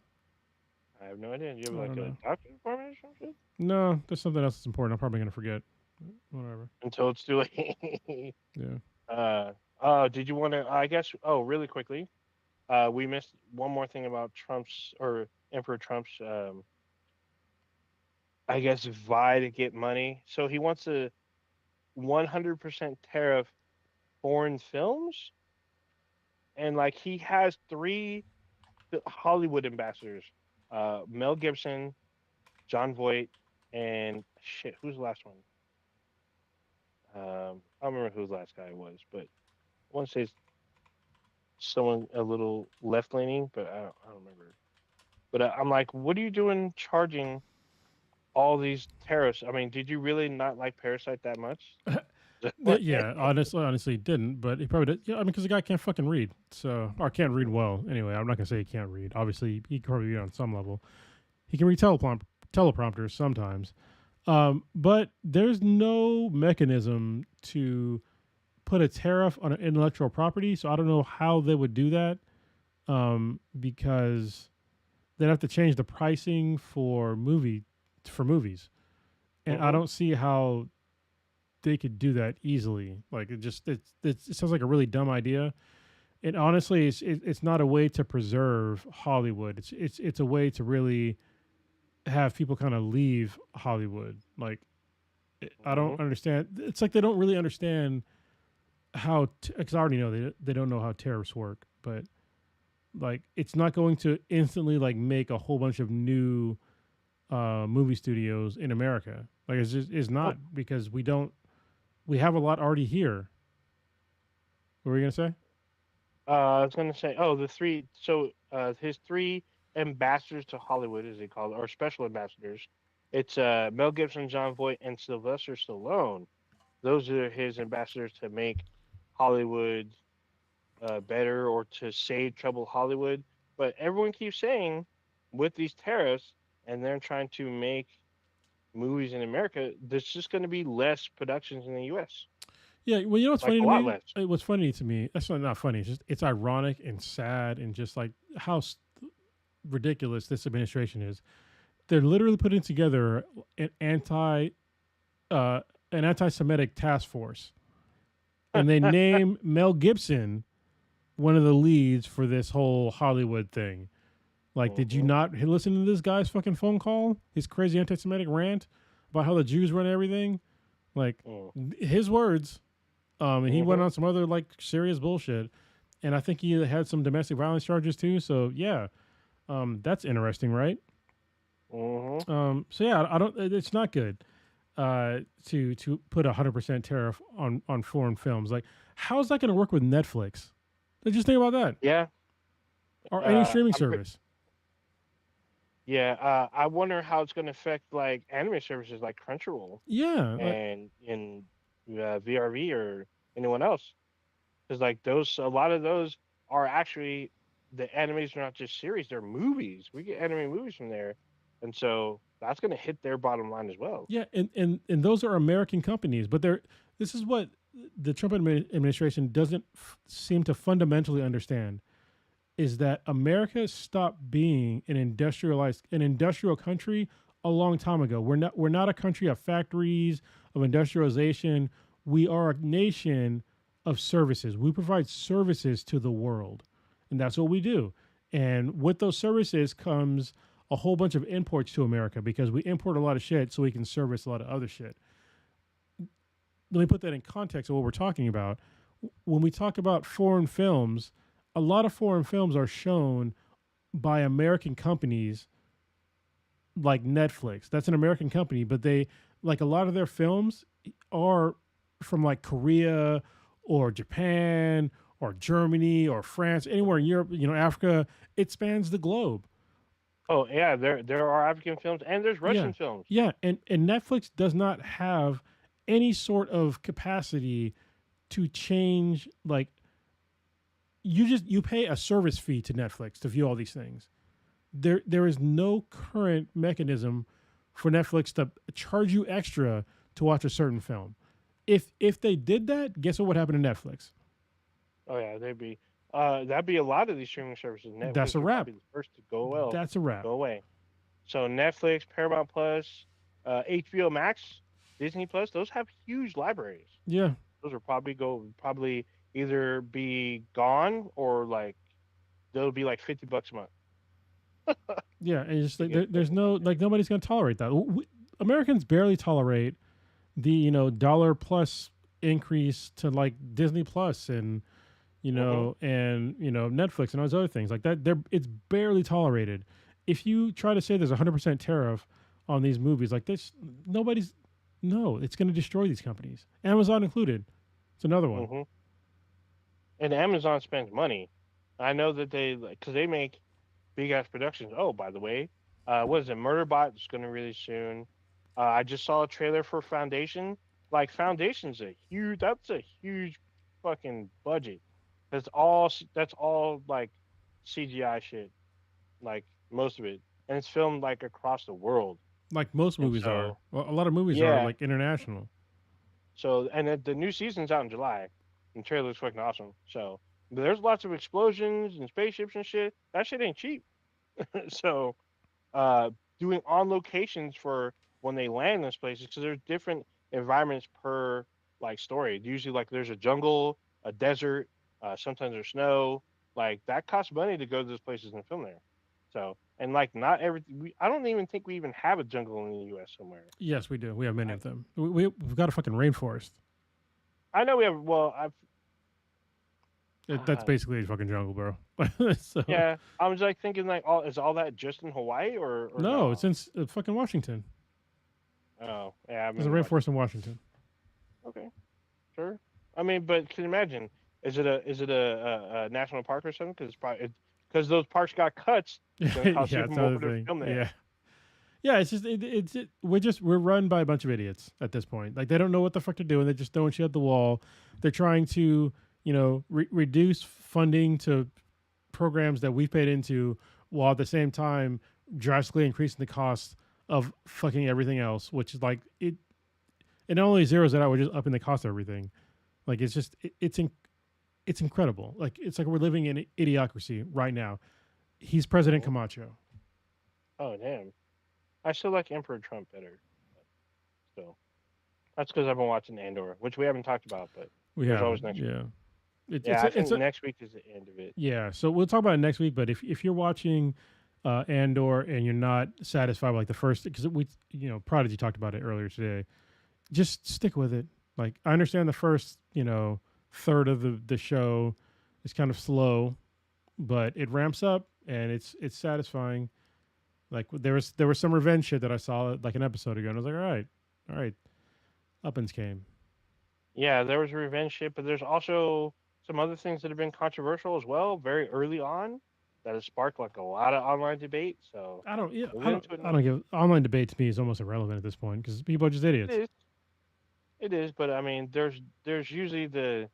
I have no idea. You have I like don't a know. doctor's appointment or something No, there's something else that's important. I'm probably gonna forget. Whatever. until it's too late. Yeah. uh, did you want to? I guess. Oh, really quickly. We missed one more thing about Trump's or Emperor Trump's. I guess vie to get money. So he wants a 100% tariff foreign films, and like he has three Hollywood ambassadors: Mel Gibson, John Voight, and shit. Who's the last one? I don't remember who the last guy was, but I want to say it's someone a little left leaning, but I don't remember. But I'm like, what are you doing charging all these tariffs? I mean, did you really not like Parasite that much? Yeah, honestly, he didn't, but he probably did. Yeah, I mean, because the guy can't fucking read, so or can't read well. Anyway, I'm not gonna say he can't read. Obviously, he can probably read on some level. He can read teleprompters sometimes, but there's no mechanism to put a tariff on an intellectual property. So I don't know how they would do that, because they'd have to change the pricing for movies, and I Mm-hmm. don't see how they could do that easily. Like it sounds like a really dumb idea. And honestly, it's not a way to preserve Hollywood. It's a way to really have people kind of leave Hollywood. Like I Mm-hmm. don't understand. It's like they don't really understand how. Because I already know they don't know how tariffs work. But like it's not going to instantly like make a whole bunch of new movie studios in America. Like it's not because we have a lot already here. What were you gonna say? I was gonna say, oh, the three. So, his three ambassadors to Hollywood, as they call it, or special ambassadors. It's Mel Gibson, John Voight, and Sylvester Stallone. Those are his ambassadors to make Hollywood better or to save trouble Hollywood. But everyone keeps saying with these tariffs, and they're trying to make movies in America, there's just going to be less productions in the U.S. Yeah, well, you know what's Like funny a to lot me? less. What's funny to me? That's not funny. It's just it's ironic and sad and just like how ridiculous this administration is. They're literally putting together an uh, anti-Semitic task force, and they name Mel Gibson one of the leads for this whole Hollywood thing. Like, did you Hmm. not listen to this guy's fucking phone call? His crazy anti-Semitic rant about how the Jews run everything. Like his words. And he went Hmm. on some other like serious bullshit. And I think he had some domestic violence charges too. So yeah, that's interesting, right? Hmm. So yeah, I don't. It's not good to put 100% tariff on foreign films. Like, how is that going to work with Netflix? Like, just think about that, Yeah. or any streaming I'm pretty. service. Yeah. I wonder how it's going to affect like anime services like Crunchyroll Yeah, like, and in VRV or anyone else. Because like those, a lot of those are actually the animes are not just series; they're movies. We get anime movies from there, and so that's going to hit their bottom line as well. yeah, and those are American companies, but they're this is what the Trump administration doesn't seem to fundamentally understand is that America stopped being an industrial country a long time ago. We're not a country of factories, of industrialization. We are a nation of services. We provide services to the world. And that's what we do. And with those services comes a whole bunch of imports to America because we import a lot of shit so we can service a lot of other shit. Let me put that in context of what we're talking about. When we talk about foreign films, a lot of foreign films are shown by American companies like Netflix. That's an American company, but they like a lot of their films are from like Korea or Japan or Germany or France, anywhere in Europe, Africa. It spans the globe. Oh yeah, there are African films and there's Yeah. Russian films. Yeah. And Netflix does not have any sort of capacity to change like you pay a service fee to Netflix to view all these things. There is no current mechanism for Netflix to charge you extra to watch a certain film. If they did that, guess what would happen to Netflix? Oh yeah, that'd be a lot of these streaming services. That's a Netflix would wrap. probably be the first to That's a wrap. go away. So Netflix, Paramount Plus, HBO Max, Disney Plus, those have huge libraries. Yeah. Those will probably either be gone or like they'll be like $50 a month Yeah, and just to like get there's everything no on there. like nobody's gonna tolerate that. Americans barely tolerate the dollar plus increase to like Disney Plus and Hmm. Netflix and all those other things like that. It's barely tolerated. If you try to say there's 100% tariff on these movies, like this, nobody's no. It's going to destroy these companies, Amazon included. It's another one. Hmm. And Amazon spends money. I know that they like because they make big ass productions. Oh, by the way, what is it? Murderbot is going to release soon. I just saw a trailer for Foundation. Like Foundation's a huge. That's a huge fucking budget. That's all like CGI shit. Like most of it, and it's filmed like across the world. Like most And movies are. so Well, a lot of movies are yeah, like international. so and the new season's out in July, and the trailer looks fucking awesome. So but there's lots of explosions and spaceships and shit. That shit ain't cheap. So uh, doing on locations for when they land in those places because there's different environments per like story. Usually, like there's a jungle, a desert, sometimes there's snow. Like that costs money to go to those places and film there. So and like not every, I don't even think we even have a jungle in the U.S. somewhere. Yes, we do. We have many I, of them. We've got a fucking rainforest. I know we have. Well, I've That's uh, basically a fucking jungle, bro. So yeah. I was like thinking like, all is all that just in Hawaii or no, it's no? in fucking Washington. Oh, yeah, I've There's a been rainforest watching. in Washington. Okay. Sure. I mean, but can you imagine? Is it a national park or something? Because it's probably because those parks got cuts. It's going to cost Yeah, even it's more another to thing. film Yeah, there. yeah. It's just we're run by a bunch of idiots at this point. Like they don't know what the fuck they're doing. They're just throwing shit at the wall. They're trying to reduce funding to programs that we've paid into, while at the same time drastically increasing the cost of fucking everything else. Which is like it not only zeroes it out, we're just upping the cost of everything. Like it's just it's incredible. Like it's like we're living in idiocracy right now. He's President Hmm. Camacho. Oh damn! I still like Emperor Trump better. So that's because I've been watching Andor, which we haven't talked about, but We there's haven't. always next week. Yeah. Yeah, I It's think a next week is the end of it. yeah. So we'll talk about it next week. But if you're watching Andor and you're not satisfied with like the first, because we Prodigy talked about it earlier today, just stick with it. Like I understand the first third of the show is kind of slow, but it ramps up and it's satisfying. Like there was some revenge shit that I saw like an episode ago, and I was like, all right, Uppins came. Yeah, there was revenge shit, but there's also some other things that have been controversial as well, very early on, that has sparked like a lot of online debate. So I don't yeah, we'll get into it I next. don't give online debate to me is almost irrelevant at this point because people are just It idiots. is. It is, but I mean, there's usually the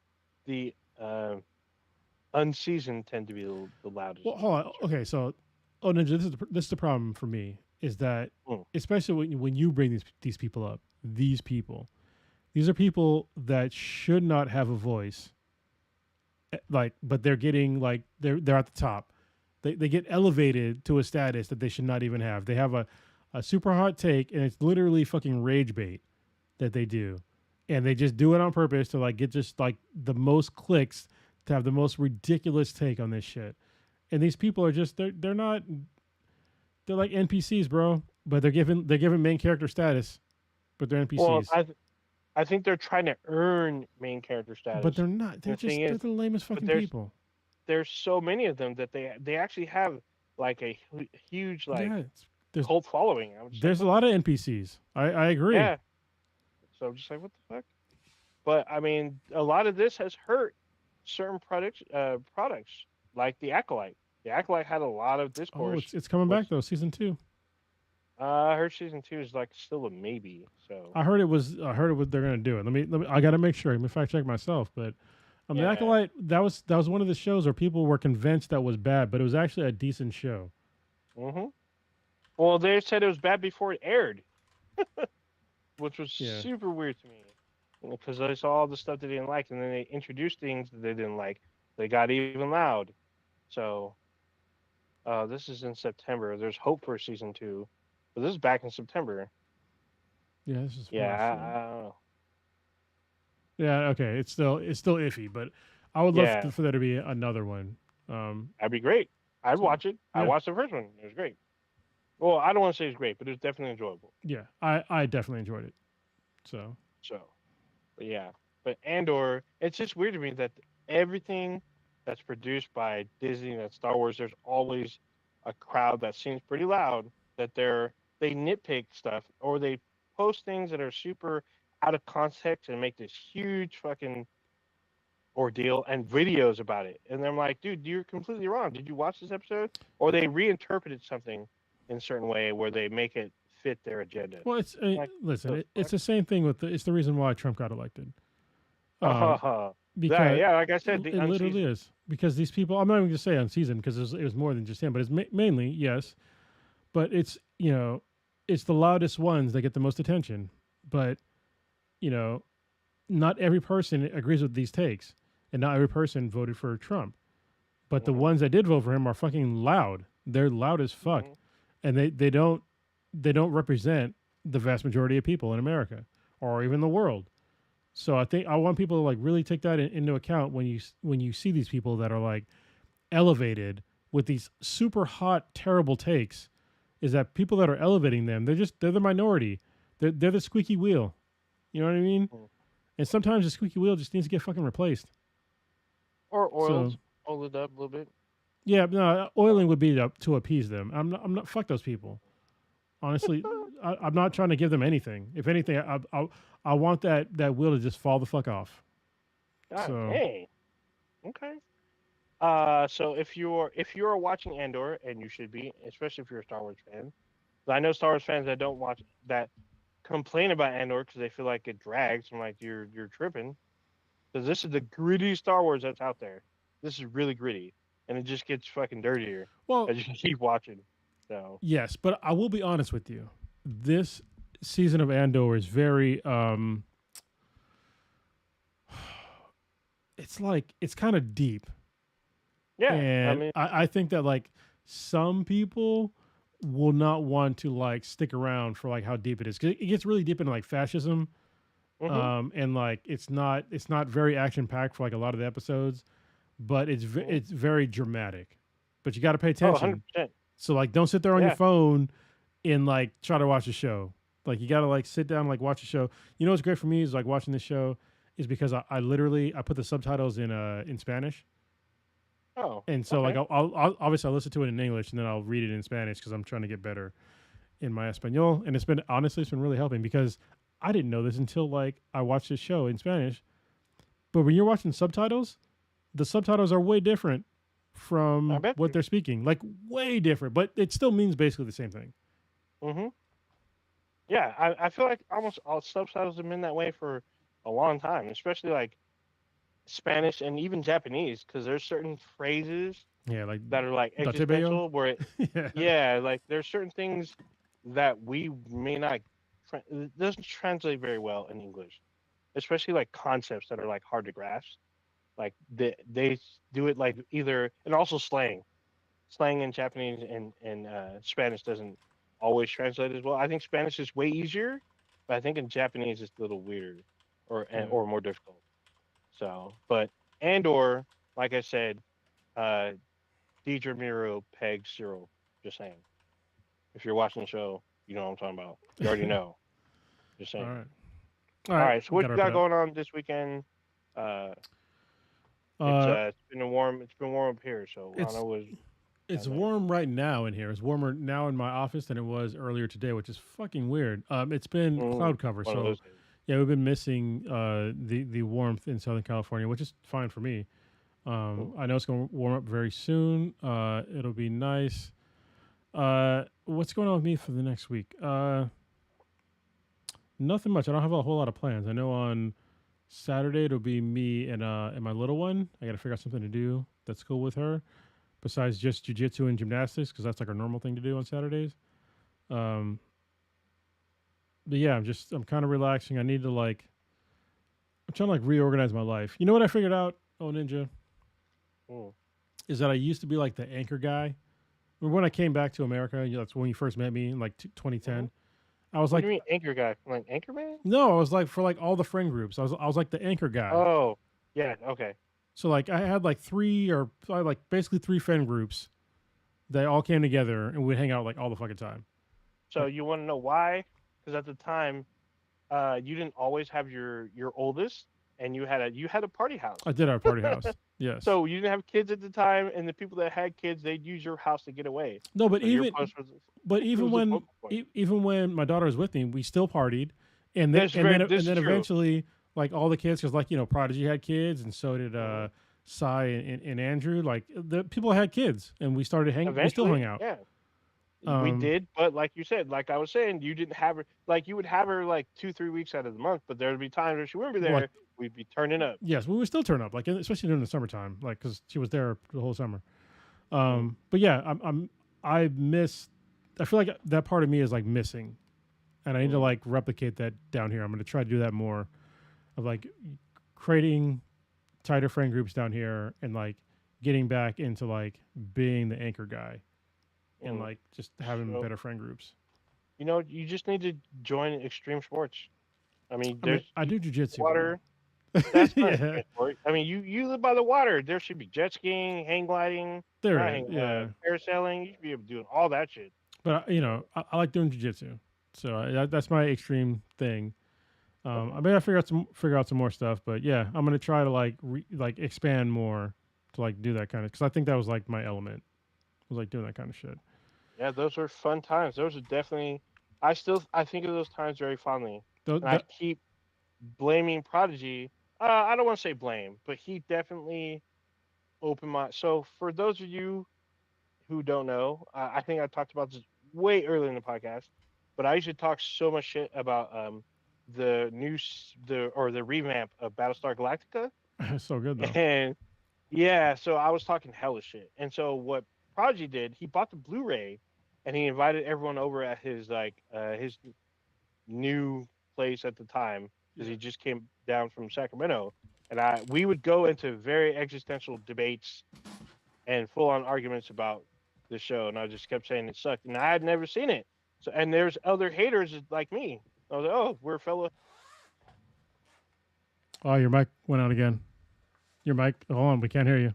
unseasoned tend to be the loudest Well, in hold on. these Okay, circles. so Ninja, this is the problem for me is that Mm. especially when you bring these people up, these are people that should not have a voice, like, but they're getting like they're at the top. They get elevated to a status that they should not even have. They have a super hot take, and it's literally fucking rage bait that they do, and they just do it on purpose to like get just like the most clicks to have the most ridiculous take on this shit. And these people are just they're not they're like NPCs, bro. But they're given main character status, but they're Well, NPCs. I think they're trying to earn main character But status. they're not. And They're the thing just they're is, the lamest but fucking people. there's so many of them that they actually have like a huge like Yeah, there's cult following. I'm just like, there's a what? lot of NPCs. I agree. Yeah. So I'm just like, what the fuck? But I mean, a lot of this has hurt certain products like the Acolyte. The Acolyte had a lot of Oh, discourse, it's coming back which though, season 2. I heard season two is like still a maybe. So I heard it was they're gonna do it. Let me I gotta make sure. Let me fact check myself. But the yeah. Acolyte, that was one of the shows where people were convinced that was bad, but it was actually a decent show. hmm Well, they said it was bad before it aired, which was Yeah. super weird to me because I saw all the stuff they didn't like, and then they introduced things that they didn't like. They got even loud. So this is in September. There's hope for season two, but this is back in September. Yeah, this is Yeah, what I don't know. yeah, okay. It's still iffy, but I would love Yeah, for there to be another one. that'd be great. I'd So watch it. I yeah, watched the first one. It was great. Well, I don't want to say it's great, but it was definitely enjoyable. yeah. I definitely enjoyed it. So So, but yeah, but Andor, it's just weird to me that everything that's produced by Disney, that Star Wars, there's always a crowd that seems pretty loud that they nitpick stuff or they post things that are super out of context and make this huge fucking ordeal and videos about it. And I'm like, dude, you're completely wrong. Did you watch this episode? Or they reinterpreted something in a certain way where they make it fit their agenda. well, it's Like, listen. the It's fuck? the same thing with it's the reason why Trump got elected. Um, Uh, because yeah, like I said, the it literally unseasoned. is because these people. I'm not even going to say unseasoned because it was more than just him, but it's mainly yes. But it's it's the loudest ones that get the most attention. But you know, not every person agrees with these takes, and not every person voted for Trump. But the hmm ones that did vote for him are fucking loud. They're loud as fuck, hmm and they don't represent the vast majority of people in America or even the world. So I think I want people to like really take that into account when you see these people that are like elevated with these super hot terrible takes. Is that people that are elevating them? They're the minority. They're the squeaky wheel. You know what I mean? And sometimes the squeaky wheel just needs to get fucking replaced. Or So oil it up a little bit. yeah, no, oiling So, would be to appease them. I'm not. Fuck those people. Honestly, I'm not trying to give them anything. If anything, I want that wheel to just fall the fuck off. God So dang. Okay. So if you're watching Andor, and you should be, especially if you're a Star Wars fan, 'cause I know Star Wars fans that don't watch that complain about Andor because they feel like it drags. I'm like, you're tripping because this is the gritty Star Wars that's out there. This is really gritty, and it just gets fucking dirtier well, as you keep watching. So, yes, but I will be honest with you. This season of Andor is very it's like it's kind of deep. yeah, I And mean, I think that like some people will not want to like stick around for like how deep it is because it gets really deep into like fascism, hmm and like it's not very action packed for like a lot of the episodes, but hmm it's very dramatic. But you got to pay oh, attention. 100%. So like don't sit there on your Yeah. phone and like try to watch a show. Like you got to like sit down and like watch a show. You know what's great for me is like watching this show is because I literally I put the subtitles in Spanish. Oh, And so like okay. I'll obviously I'll listen to it in English and then I'll read it in Spanish because I'm trying to get better in my Espanol. And it's been honestly it's been really helping because I didn't know this until like I watched this show in Spanish. But when you're watching subtitles, the subtitles are way different I from bet what you. they're speaking. Like way different, but it still means basically the same thing. hmm Yeah, I feel like almost all subtitles have been that way for a long time, especially like Spanish and even Japanese, because there's certain phrases Yeah, like that are like Datebeo. existential, where Yeah. yeah, like there's certain things that we may not it doesn't translate very well in English, especially like concepts that are like hard to grasp. Like they do it like either and also slang in Japanese and Spanish doesn't always translate as well. I think Spanish is way easier, but I think in Japanese it's a little weirder Yeah. or more difficult. So, but Andor, like I said, uh, Deidre Miro, Peg Cyril. Just saying. If you're watching the show, you know what I'm talking about. You already know. Just All saying. right. All All right. right. So We what got to you wrap it got up. going on this weekend? Uh, Uh, it's been warm. It's been warm up here, so I don't it's know what. It's down there? warm right now in here. It's warmer now in my office than it was earlier today, which is fucking weird. It's been cloud cover, One of so those days. yeah, we've been missing the warmth in Southern California, which is fine for me. Mm. I know it's going to warm up very soon. It'll be nice. What's going on with me for the next week? Nothing much. I don't have a whole lot of plans. I know on Saturday it'll be me and my little one. I got to figure out something to do that's cool with her besides just jujitsu and gymnastics because that's like our normal thing to do on Saturdays. Um, but yeah, I'm kind of relaxing. I need to like I'm trying to like reorganize my life. You know what I figured out? Oh, Ninja Mm. is that I used to be like the anchor guy. When I came back to America, that's when you first met me in like 2010. Hmm. I was What do like, you mean anchor guy? Like anchor man? no, I was like for like all the friend groups. I was like the anchor guy. Oh, yeah. Okay. So like I had like I had like basically three friend groups that all came together and we'd hang out like all the fucking time. So Like you want to know why? Because at the time, you didn't always have your oldest, and you had a party house. I did our party house. Yes. So you didn't have kids at the time, and the people that had kids, they'd use your house to get away. No, So your post was but it even was a when focal point. even when my daughter was with me, we still partied, and This is then true. eventually like all the kids, because like Prodigy had kids, and so did Mhm. Cy and Andrew. Like the people had kids, and we still hung Eventually, out. yeah, we Um, did. But like you said, like I was saying, you didn't have her. Like you would have her like 2-3 weeks out of the month, but there would be times where she wouldn't be like there. We'd be turning up. yes, we would still turn up, like especially during the summertime, like because she was there the whole summer. Mm. But yeah, I miss. I feel like that part of me is like missing, and I need to Mm. like replicate that down here. I'm going to try to do that more of like creating tighter friend groups down here and like getting back into like being the anchor guy and Mm. like just having So better friend groups. you just need to join extreme sports. I mean, I mean, there's I do jujitsu water. though. That's not Yeah, extreme sport. I mean, you live by the water. There should be jet skiing, hang gliding, not there is. hang, Yeah, parasailing. You should be able to do all that shit. but I like doing jujitsu, so that's my extreme thing. Okay. I may have figure out some more stuff, but yeah, I'm gonna try to like like expand more to like do that kind of because I think that was like my element was like doing that kind of shit. Yeah, those were fun times. Those are definitely. I think of those times very fondly, and I That keep blaming Prodigy. I don't want to say blame, but he definitely opened my. So for those of you who don't know, I think I talked about this way earlier in the podcast, but I used to talk so much shit about the revamp of Battlestar Galactica, it's so good though. and yeah, so I was talking hella shit. And so what Prodigy did, he bought the Blu-ray and he invited everyone over at his new place at the time because Yeah. he just came down from Sacramento. And we would go into very existential debates and full on arguments about the show. And I just kept saying it sucked. And I had never seen it. So and there's other haters like me. I was like, oh, we're fellow. Oh, your mic went out again. Your mic. Hold on, we can't hear you.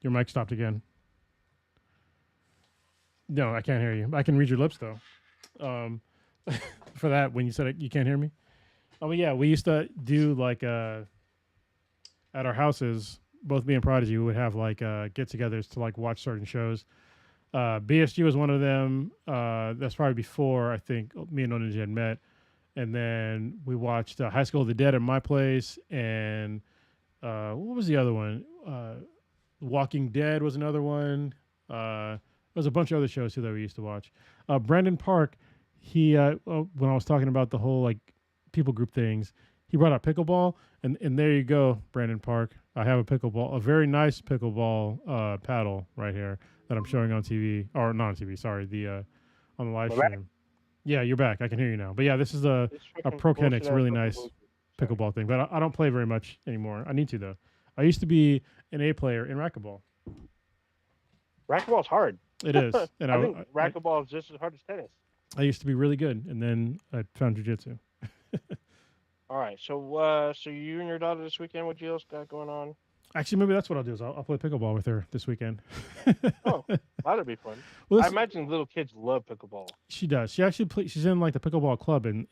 Your mic stopped again. No, I can't hear you. I can read your lips though. Um, for that, when you said it, you can't hear me. Oh, but yeah, we used to do like at our houses. Both me and Prodigy we would have like get-togethers to like watch certain shows. BSG was one of them. That's probably before I think me and Oninja had met. And then we watched High School of the Dead at my place, and what was the other one? Walking Dead was another one. There was a bunch of other shows too that we used to watch. Brandon Park, when I was talking about the whole like people group things, he brought up pickleball, and there you go, Brandon Park. I have a very nice pickleball paddle right here that I'm showing on TV or not on TV. Sorry, the on the live stream. Yeah, you're back. I can hear you now. But yeah, this is This a freaking Pro bullshit Kennex ass really fucking nice Bluetooth. Sorry. pickleball thing, but I don't play very much anymore. I need to though. I used to be an A player in racquetball. Racquetball's hard. It is, and I think racquetball is just as hard as tennis. I used to be really good, and then I found jujitsu. All right, so you and your daughter this weekend, what you else got going on? Actually, maybe that's what I'll do. Is I'll play pickleball with her this weekend. Oh, that'd be fun. Well, I imagine little kids love pickleball. she does. She actually she's in like the pickleball club in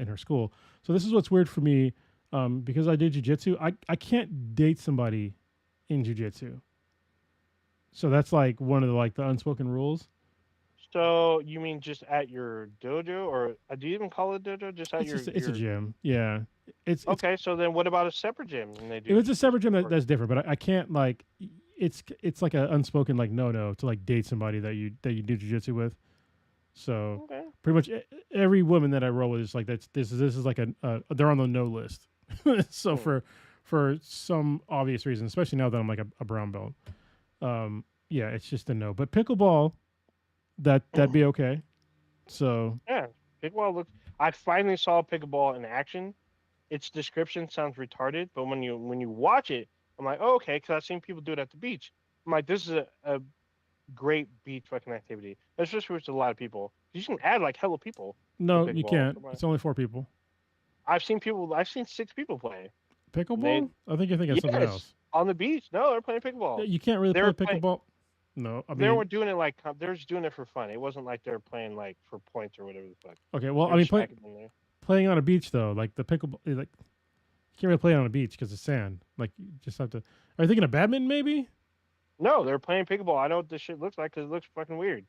her school. So this is what's weird for me, because I did jujitsu. I can't date somebody in jujitsu So that's like one of the unspoken rules. So you mean just at your dojo, or do you even call it dojo? Just at It's a your. gym. Yeah, it's Okay, so then what about a separate gym? And they if do it's a jujitsu separate gym or that's different. But I can't like it's like an unspoken like no to like date somebody that you do jujitsu with. So okay. pretty much every woman that I roll with is like this is like they're on the no list. So Hmm. for some obvious reason, especially now that I'm like a brown belt, yeah, it's just a no. But pickleball, that'd be okay. So Yeah, pickleball looks. I finally saw pickleball in action. Its description sounds retarded, but when you watch it, I'm like, oh, okay, because I've seen people do it at the beach. I'm like, this is a great beach fucking activity. That's just with a lot of people. You can add like hella people to no, you pickleball. So can't. It's only 4 people. I've seen 6 people play, and they Pickleball? I think you're thinking of something yes else. on the beach. No, they're playing pickleball. You can't really They play were playing. pickleball. No, I They mean, weren't doing it like they're just doing it for fun. It wasn't like they're playing like for points or whatever the fuck. okay. Well, They I were mean, smacking in there. playing on a beach though, like the pickleball, like you can't really play it on a beach because it's sand. Like you just have to. Are you thinking of badminton? Maybe. No, they're playing pickleball. I know what this shit looks like because it looks fucking weird.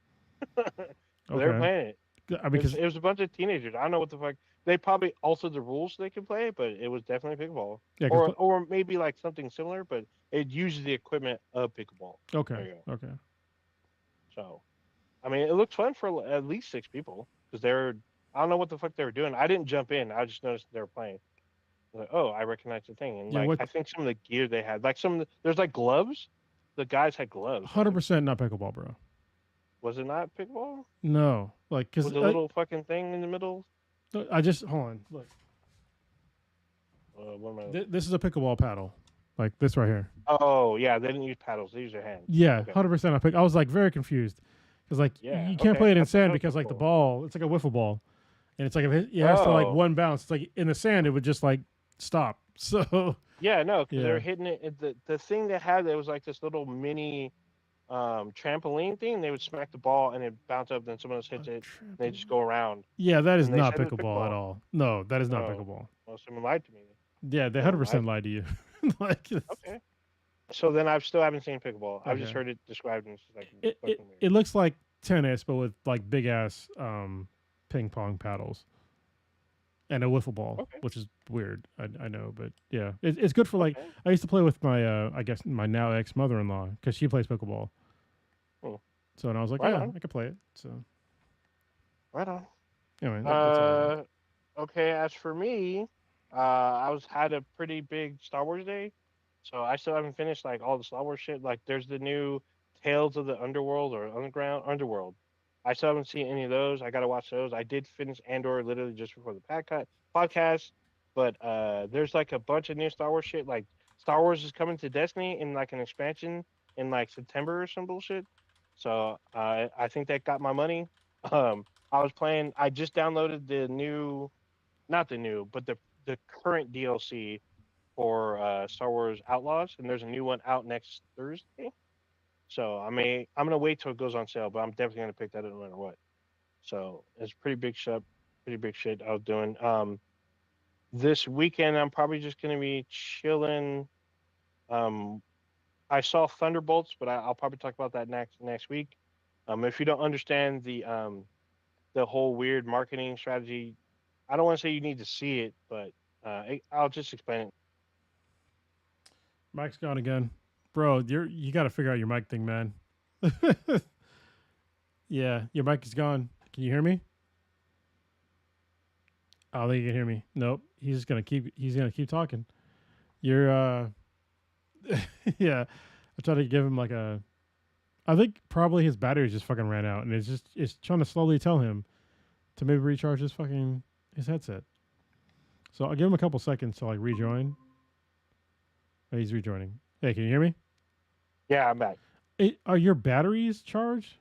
They're Okay. playing it. I mean, because It was a bunch of teenagers. I don't know what the fuck. They probably altered the rules so they could play, but it was definitely pickleball, yeah, because or maybe like something similar, but it uses the equipment of pickleball. okay, There you go. okay. So I mean, it looked fun for at least 6 people because they're. I don't know what the fuck they were doing. I didn't jump in. I just noticed they were playing. I was like, oh, I recognize the thing, and Yeah, like what? I think some of the gear they had, like there's like gloves. The guys had gloves, right? 100% not pickleball, bro. Was it not pickleball? No, like because With the little fucking thing in the middle? I just hold on. Look, What am I? this is a pickleball paddle, like this right here. Oh yeah, they didn't use paddles. They used their hands. Yeah, Okay. 100% I pick. I was like very confused because like Yeah. you can't Okay. play it in I thought that sand was because like the pickleball. ball, it's like a wiffle ball, and it's like if it has to like Oh one bounce. It's like in the sand, it would just like stop. So yeah, no, because they yeah, were hitting it. The thing they had, it was like this little mini trampoline thing. They would smack the ball and it bounce up. Then someone else a hits it. And they just trampoline. go around. Yeah, that is And they not said it was pickleball at pickleball. all. No, that is not Oh, pickleball. well, someone lied to me. Yeah, they hundred Someone lied percent to me. lied to you. Like, Okay. So then I still haven't seen pickleball. I've just okay, heard it described and it's just like it fucking weird. it looks like tennis, but with like big ass ping pong paddles and a wiffle ball, Okay. which is weird. I know, but yeah, it's good for like. Okay. I used to play with my I guess my now ex mother in law because she plays pickleball. Hmm. So and I was like, Right yeah, on. I could play it. So Right on. anyway, that's all I got. Uh, okay. As for me, I was had a pretty big Star Wars day, so I still haven't finished like all the Star Wars shit. Like, there's the new Tales of the Underworld or Underworld. I still haven't seen any of those. I gotta watch those. I did finish Andor literally just before the podcast, but there's like a bunch of new Star Wars shit. Like, Star Wars is coming to Destiny in like an expansion in like September or some bullshit. So I think that got my money. Um, I was playing. I just downloaded the new, not the new, but the current DLC for Star Wars Outlaws, and there's a new one out next Thursday. So I'm gonna wait till it goes on sale, but I'm definitely gonna pick that up no matter what. So it's pretty big shit I was doing. This weekend I'm probably just gonna be chilling. Um, I saw Thunderbolts, but I'll probably talk about that next week. If you don't understand the whole weird marketing strategy. I don't want to say you need to see it, but I'll just explain it. Mike's gone again, bro. You got to figure out your mic thing, man. Yeah, your mic is gone. Can you hear me? I don't think you can hear me. Nope. He's gonna keep talking. You're yeah. I tried to give him like a I think probably his battery just fucking ran out and it's trying to slowly tell him to maybe recharge his headset. So I'll give him a couple seconds to like rejoin. Oh, he's rejoining. Hey, can you hear me? Yeah, I'm back. Are your batteries charged?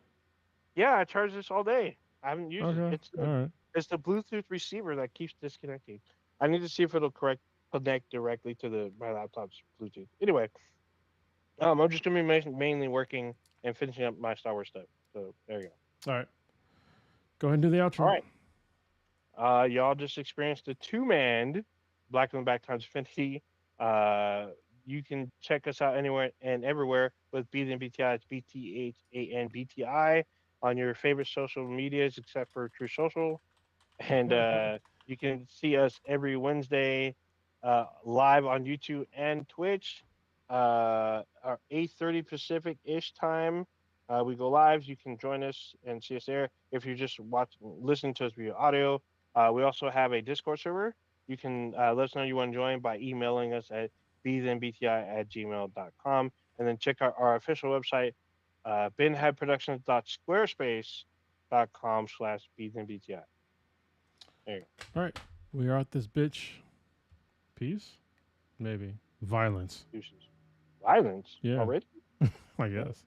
Yeah, I charge this all day. I haven't used it. Okay. All right. It's the Bluetooth receiver that keeps disconnecting. I need to see if it'll correct connect directly to the my laptop's Bluetooth. Anyway, I'm just gonna be mainly working and finishing up my Star Wars stuff. So there you go. All right. Go ahead and do the All outro. right. Y'all just experienced a two-man Black and Back times Infinity. Uh, You can check us out anywhere and everywhere with Beat and BTI. It's BTHANBTI on your favorite social medias except for True Social. And you can see us every Wednesday live on YouTube and Twitch. Our 8:30 Pacific ish time. We go live. You can join us and see us there. If you're just listening to us via audio, we also have a Discord server. You can let us know you want to join by emailing us at bthenbti@gmail.com. And then check out our official website, binheadproductions.squarespace.com/bthenbti. There you All right. We are at this bitch. Peace? Maybe. Violence. go. Deuces. Violence Yeah, already? I Oh. guess.